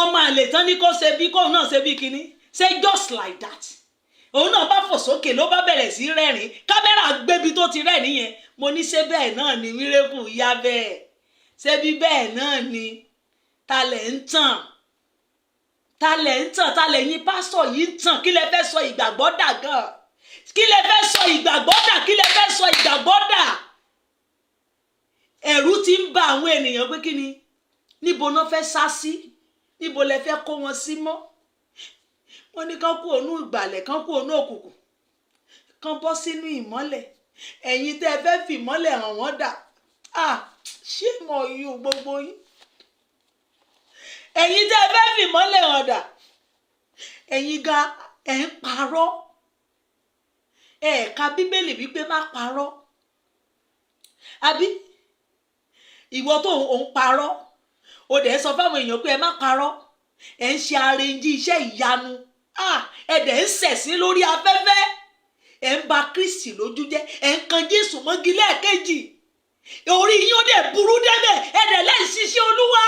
ọmọ àlè tán ní kó ṣe bí kóun náà ṣe bí kinní ṣe just like that òun náà bá fò sókè ló bá bẹ̀rẹ̀ sí rẹ́rìn kámẹ́rà gbébi tó ti rẹ́rìn yẹn mo ní ṣé bẹ́ẹ̀ náà ni mírèkù yá bẹ́ẹ̀ ṣé bí bẹ́ẹ̀ náà ni talẹ̀ ń tàn talẹ̀ yín pásítọ̀ yìí ń tàn kí lẹ fẹ́ sọ ìgbàgbọ́ dà gan kí lẹ fẹ́ sọ ìgbàgbọ́ dà kí lẹ fẹ́ sọ ìgbàgbọ́ dà ẹ̀rù ti ń ba àwọn ènìyàn pé kí ni níbo náà fẹ́ sá sí níbo lẹ fẹ́ kó wọn sí mọ́ wọ́n ní kán kú ònú ìgbàlẹ̀ kán kú ònú òkùnkùn kán bọ́ sínú ìmọ́lẹ̀ ẹ̀yin tẹ́ ẹ fẹ́ fi ìmọ́lẹ̀ hàn wọ́n dà ṣé mọ̀ yín gbogbo yín ẹ̀yin tẹ́ ẹ fẹ́ fi ìmọ́lẹ̀ hàn dà ẹ̀yin ga ẹ̀ ń parọ́ ẹ̀ẹ̀ka bíbélì wípé má parọ́ àbí ìwọ tó ń parọ́ o dẹ̀ sọ fáwọn èèyàn pé ẹ má parọ́ ẹ̀ ń ṣe arẹnjí iṣẹ́ ìyanu ẹ dẹ̀ ń ṣẹ̀sín lórí afẹ́fẹ́ ẹ̀ ń ba Kristi lójú jẹ́ ẹ̀ ń kan Jésù mọ́gi lẹ́ẹ̀kejì orí yín ó dẹ̀ burú débẹ̀ ẹ̀ dẹ̀ lẹ́yìn ṣiṣẹ́ Olúwa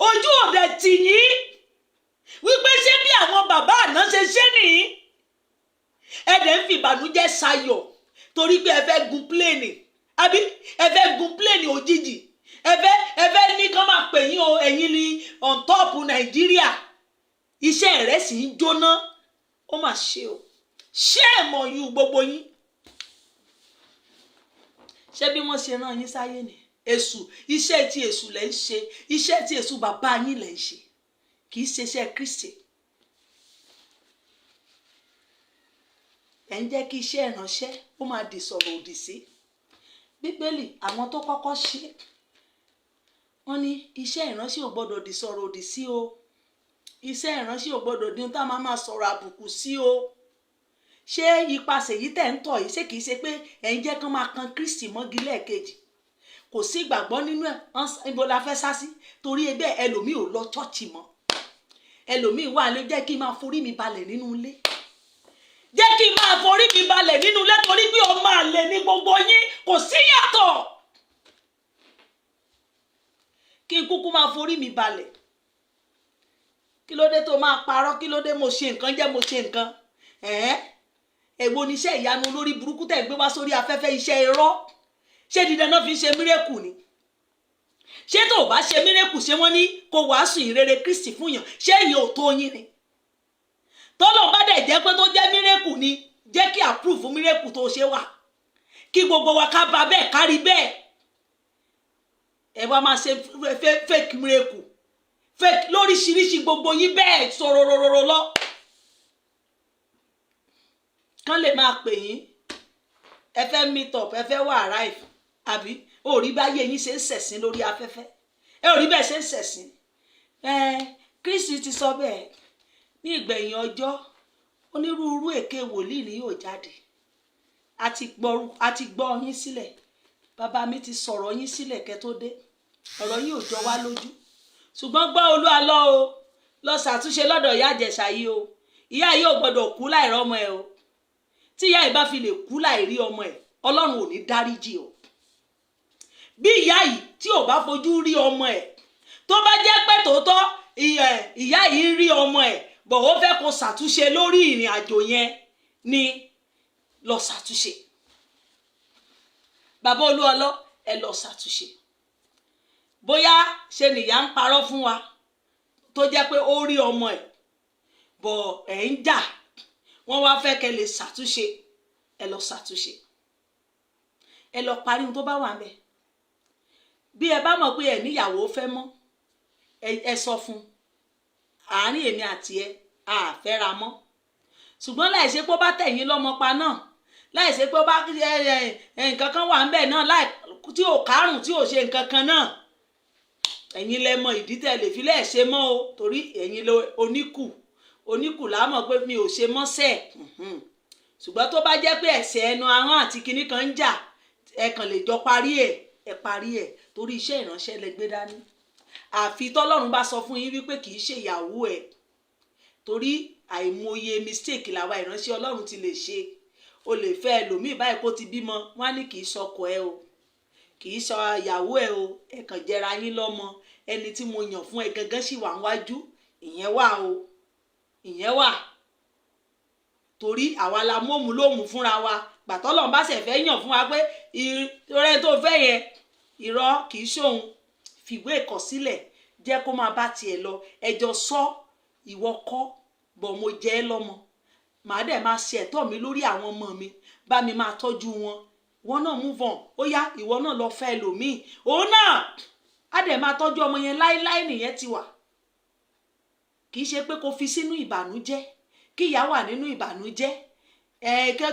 ojú òde tì yín wípé ṣé bí àwọn bàbá àná ṣe ṣe nìyí ẹ dẹ̀ ń fi ìbànújẹ́ sayọ̀ torí pé ẹ fẹ́ gun pléènì àbí ẹ fẹ́ gun pléènì òjijì ẹ fẹ́ ní kán máa pè yín o ẹ̀yin ni on top Nàìjíríà iṣẹ́ rẹ̀ sì ń jóná ó mà ṣe o ṣé ẹ mọ̀ yín gbogbo yín ṣé bí wọ́n ṣe rán yín sáyé ni èṣù iṣẹ́ tí èṣù lẹ́ ń ṣe iṣẹ́ tí èṣù bàbá yín lẹ́ ń ṣe kì í ṣe iṣẹ́ Kristi ẹ̀ ń jẹ́ kí iṣẹ́ ìránṣẹ́ ó máa di sọ̀rọ̀ òdì sí Bíbélì àwọn tó kọ́kọ́ ṣe wọ́n ní iṣẹ́ ìránṣẹ́ ò gbọ́dọ̀ di sọ̀rọ̀ òdì sí o iṣẹ́ ìránṣẹ́ ò gbọ́dọ̀ di ohun tá a máa sọ̀rọ̀ àbùkù sí o ṣé ipasẹ̀ yìí tẹ̀ ń tọ̀ yìí ṣé kìí ṣe pé ẹ̀ ń jẹ́ kán máa kan Kristi mọ́gi lẹ́ẹ̀kejì kò sí ìgbàgbọ́ nínú ẹ̀ ibo la fẹ́ sá sí torí ẹgbẹ́ ẹlòmíì ò lọ chọ́ọ̀chì mọ́ ẹlòmíì wà ló jẹ́ kí n máa forí mi balẹ̀ nínú ilé jẹ́ kí n máa forí mi balẹ̀ nínú ilé torí pé ọmọ àlè ní gbogbo yín kò sí yàtọ̀ kí n kúkú máa forí mi balẹ̀ kí ló dé tó máa parọ́ kí ló dé mo ṣe nǹkan jẹ́ mo ṣe nǹkan èwo ni iṣẹ́ ìyanu olórí burúkú tẹ̀ gbé wá sórí afẹ́fẹ́, iṣẹ́ irọ́. Ṣé dídán náà fi ń ṣe mírèkù ni? Ṣé tó bá ṣe mírèkù ṣé wọ́n ní kó wàásù ìrere Kristi fún yàn, ṣé ìyẹn ò tó yín ni? Tọ́lọ́run bá dẹ̀ jẹ́ pé tó jẹ́ mírèkù ni, jẹ́ kí approve mírèkù tó ṣe wà, kí gbogbo wa ká bá bẹ́ẹ̀ kárí bẹ́ẹ̀. Ẹ wá máa ṣe fake mírèkù, fake lóríṣiríṣi, gbogbo yín bẹ́ẹ̀ sororororo lọ kán lè máa pè yín. Ẹ fẹ́ meet up, ẹ fẹ́ wá arrive, àbí ó rí báyé yín ṣe ń ṣẹ̀sìn lórí afẹ́fẹ́, ẹ ò rí bẹ́ẹ̀ ṣe ń ṣẹ̀sìn. Kristi ti sọ bẹ́ẹ̀, ní ìgbẹ̀yìn ọjọ́ onírúurú èké wòlíì ni yóò jáde. A ti gbọ́ yín sílẹ̀, bàbá mi ti sọ̀rọ̀ yín sílẹ̀ kẹ́ tó dé, ọ̀rọ̀ yín ò jọ wá lójú. Ṣùgbọ́n gbọ́ Olúwa lọ o, lọ ṣàtúnṣe lọ́dọ̀ ìyá Ìjẹ̀ṣà yìí o. Ìyá yìí ò gbọ́dọ̀ kú láìrí ọmọ ẹ̀ o. Tí ìyá yìí bá fi lè kú láìrí ọmọ ẹ̀, Ọlọ́run ò ní dáríjì o. Bí ìyá yìí tí ò bá fojú rí ọmọ ẹ̀, tó bá jẹ́ pé tòótọ́ ìyá yìí rí ọmọ ẹ̀, bọ̀ ó fẹ́ kó ṣàtúnṣe lórí ìrìn àjò yẹn ni lọ ṣàtúnṣe. Bàbá Olúọlọ́, ẹ lọ ṣàtúnṣe. Bóyá ṣe nìyá ń parọ́ fún wa tó jẹ́ pé ó rí ọmọ ẹ̀, bọ̀ ẹ̀ ń jà, wọ́n wá fẹ́ kẹ́ lè ṣàtúnṣe. Ẹ lọ ṣàtúnṣe, ẹ lọ parí ohun tó bá wà ńbẹ̀. Bí ẹ bá mọ̀ pé ẹ níyàwó fẹ́ mọ́, ẹ sọ fún àárín èmi àti ẹ àfẹ́ra mọ́. Ṣùgbọ́n láìṣe pé ó bá tẹ̀yìn lọ́mọ pa náà, láìṣe pé ó bá nǹkan kan wà ńbẹ̀ náà tí ò kárùn tí ò ṣe nǹkan kan náà, ẹ̀yin lẹ mọ ìdí tẹ́ lè fi lẹ́ẹ̀ ṣe mọ́ o, torí ẹ̀yin ló oníkù lámọ̀ pé mi ò ṣe mọ́ sẹ́ẹ̀. Ṣùgbọ́n tó bá jẹ́ pé ẹ̀ṣẹ̀ ẹnu ahọ́n àti kinní kan ń jà, ẹ kàn lè jọ parí ẹ̀ torí iṣẹ́ ìránṣẹ́ lẹ gbé dání. Àfi tọ́lọ́run bá sọ fún yín wípé kì í ṣe ìyàwó ẹ̀, torí àìmọye mistake làwa ìránṣẹ́ Ọlọ́run ti lè ṣe. O lè fẹ́ ẹlòmíì báyìí kó ti bímọ, wọ́n á ní kì í sọkọ ẹ o, kì í sọ ìyàwó ẹ o, ẹ kàn jẹra yín lọ́mọ. Ẹni tí mo yàn fún ẹ gangan sì wà níwájú, ìyẹn wà o, ìyẹn wà. Torí àwa la mọ́mú lómú fúnra wa. Gbàtọ́lọ́run bá ṣẹ̀ fẹ́ yàn fún wa pé ìrẹ́ tó fẹ́ yẹn irọ́ kì í ṣòun, fìwé ìkọ̀sílẹ̀ jẹ́ kó máa bá tiẹ̀ lọ. Ẹjọ́ sọ, ìwọ kọ́, bọ̀ mo jẹ́ ẹ lọ́mọ. Màá dẹ̀ máa ṣe ẹ̀tọ́ mi lórí àwọn ọmọ mi, bá mi máa tọ́jú wọn. Wọ́n náà move on, ó yá ìwọ náà lọ fẹ́ ẹlòmíì, òun náà á dẹ̀ máa tọ́jú ọmọ yẹn láéláé. Nìyẹn ti wà. Kì í ṣe pé kó fi sínú ìbànújẹ́, kí ìyá wà nínú ìbànújẹ́,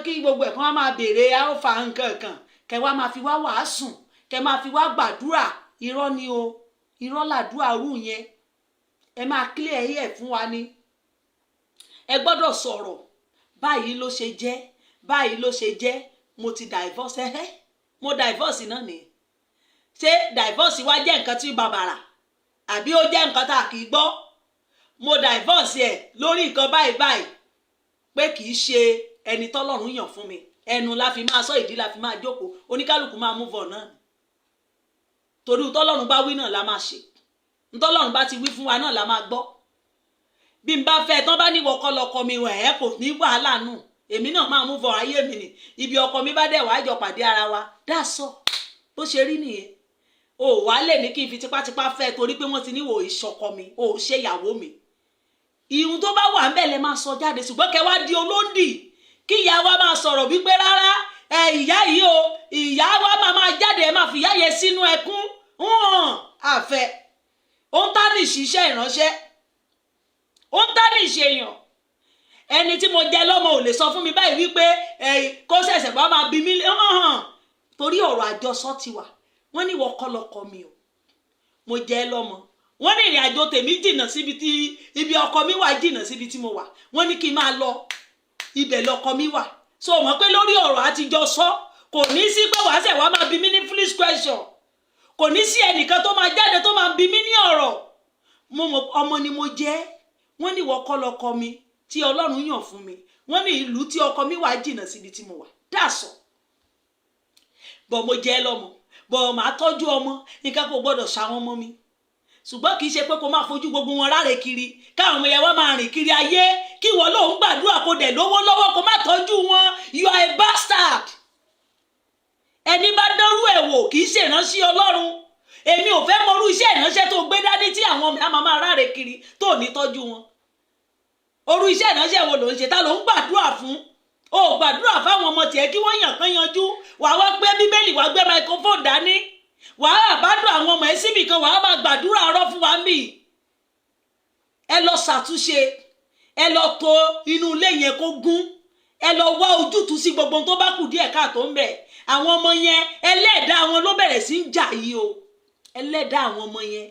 kí gbogbo ẹ̀kan máa béèrè àófà nǹkan kan, kẹ wá máa fi wá wàásùn, kẹ máa fi wá gbàdúrà. Irọ́ ni o, irọ́ làdúrà rú yẹn. Ẹ máa clear ẹ̀ fún wa ni. Ẹ gbọ́dọ̀ sọ̀rọ̀, báyìí ló ṣe jẹ́, báyìí ló ṣe jẹ́, mo ti divorce mo divorce náà ni. Ṣé divorce wá jẹ́ nǹkan tí bàbàrà, àbí ó jẹ́ nǹkan tá a kì í gbọ́? Mo divorce ẹ̀ lórí nǹkan báyìí pé kì í ṣe ẹni tọ́lọ́run yàn fún mi. Ẹnu la fi máa sọ, ìdí la fi máa jókòó, oníkálùkù máa move on náà. Torí tọ́lọ́run bá wí náà la máa ṣe, tọ́lọ́run bá ti wí fún wa náà la máa gbọ́. Bí n bá fẹ́ tán bá ní wọ́kọ́ lọ́kọ mi wẹ̀ kò ní wàhálà nù, èmi náà máa move on ayé mi ni. Ibi ọkọ mi bá dẹ̀ wá jọ pàdé ara wa, dáṣọ bó ṣe rí nìyẹn. O wá lè ní kí n fi tipátipá fẹ́ torí pé wọ́n ti ní wò ìṣọkọ mi, o ṣe ìyàwó mi. Ìhun tó bá wà ńbẹ̀ lẹ máa sọ jáde, ṣùgbọ́n kẹ wá di olóńdì kí ìyá wa máa sọ̀rọ̀ wípé rárá ìyá yìí o, ìyá wa máa jáde, ẹ máa fi ìyá yẹn sínú ẹkún. Àfẹ́ ó ń tánìṣì iṣẹ́ ìránṣẹ́, ó ń tánìṣì èèyàn. Ẹni tí mo jẹ lọ́mọ ò lè sọ fún mi báyìí wípé kó ṣẹ̀ṣẹ̀ bá máa bí mi torí ọ̀rọ̀ àjọsọ ti wà. Wọ́n ní ìwọ kọ́ lọ́kọ mi o, mo jẹ lọ́mọ. Wọ́n ní ìrìn àjò tèmi jìnnà síbi tí ibi ọkọ mi wà, jìnnà síbi tí mo wà. Wọ́n ní kí n máa lọ ibẹ̀ lọ́kọ mi wà. So mọ̀ pé lórí ọ̀rọ̀ àtijọ́ sọ, kò ní sí pé wàá ṣẹ̀ wá máa bí mi ní foolish question. Kò ní sí ẹnìkan tó máa jáde tó máa bí mi ní ọ̀rọ̀. Mo mọ̀ ọmọ ni mo jẹ́. Wọ́n ní ìwọ kọ́ lọ́kọ mi tí Ọlọ́run yàn fún mi. Wọ́n ní ìlú tí ọkọ mi wà jìnnà síbi tí mo wà. Dáṣọ. Bọ̀ mo jẹ́ lọ́mọ. Bọ̀ máa tọ́jú ọmọ, nǹkan kò gbọ́dọ̀ ṣàwọn ọmọ mi. Ṣùgbọ́n kì í ṣe pé kó máa fojú gbogbo wọn ráre kiri, káwọn ọmọ yẹn wá máa rìn kiri ayé kí wọ́n lóun gbàdúrà kó dẹ̀ lówó lọ́wọ́ kó má tọ́jú wọn. You are a bastard. ẹni bá dánrú ẹ̀ wò kì í ṣèránṣẹ́ Ọlọ́run. èmi ò fẹ́ mọrú iṣẹ́ ìránṣẹ́ tó gbé dání tí àwọn ọmọ máa ráre kiri tó ní tọ́jú wọn. orú iṣẹ́ ìránṣẹ́ wo ló ń ṣe? ta ló ń gbàdúrà fún? o gbàdúrà fáwọn ọmọ tiẹ̀ kí wọ́n yàn kán yanjú. wàá wá gbé bíbélì wàá gbé microphone dání, wàá àbádùn àwọn ọmọ ẹ síbì kan, wàá máa gbàdúrà ọ̀rọ̀ fún wa mí. ẹ lọ ṣàtúnṣe, ẹ lọ tò inú ilé yẹn kó gún, ẹ lọ wá ojútùú sí gbogbo tó bá kù díẹ̀ káàtó ń bẹ. àwọn ọmọ yẹn ẹlẹ́dàá wọn ló bẹ̀rẹ̀ sí ń jà yìí o, ẹlẹ́dàá àwọn ọmọ yẹn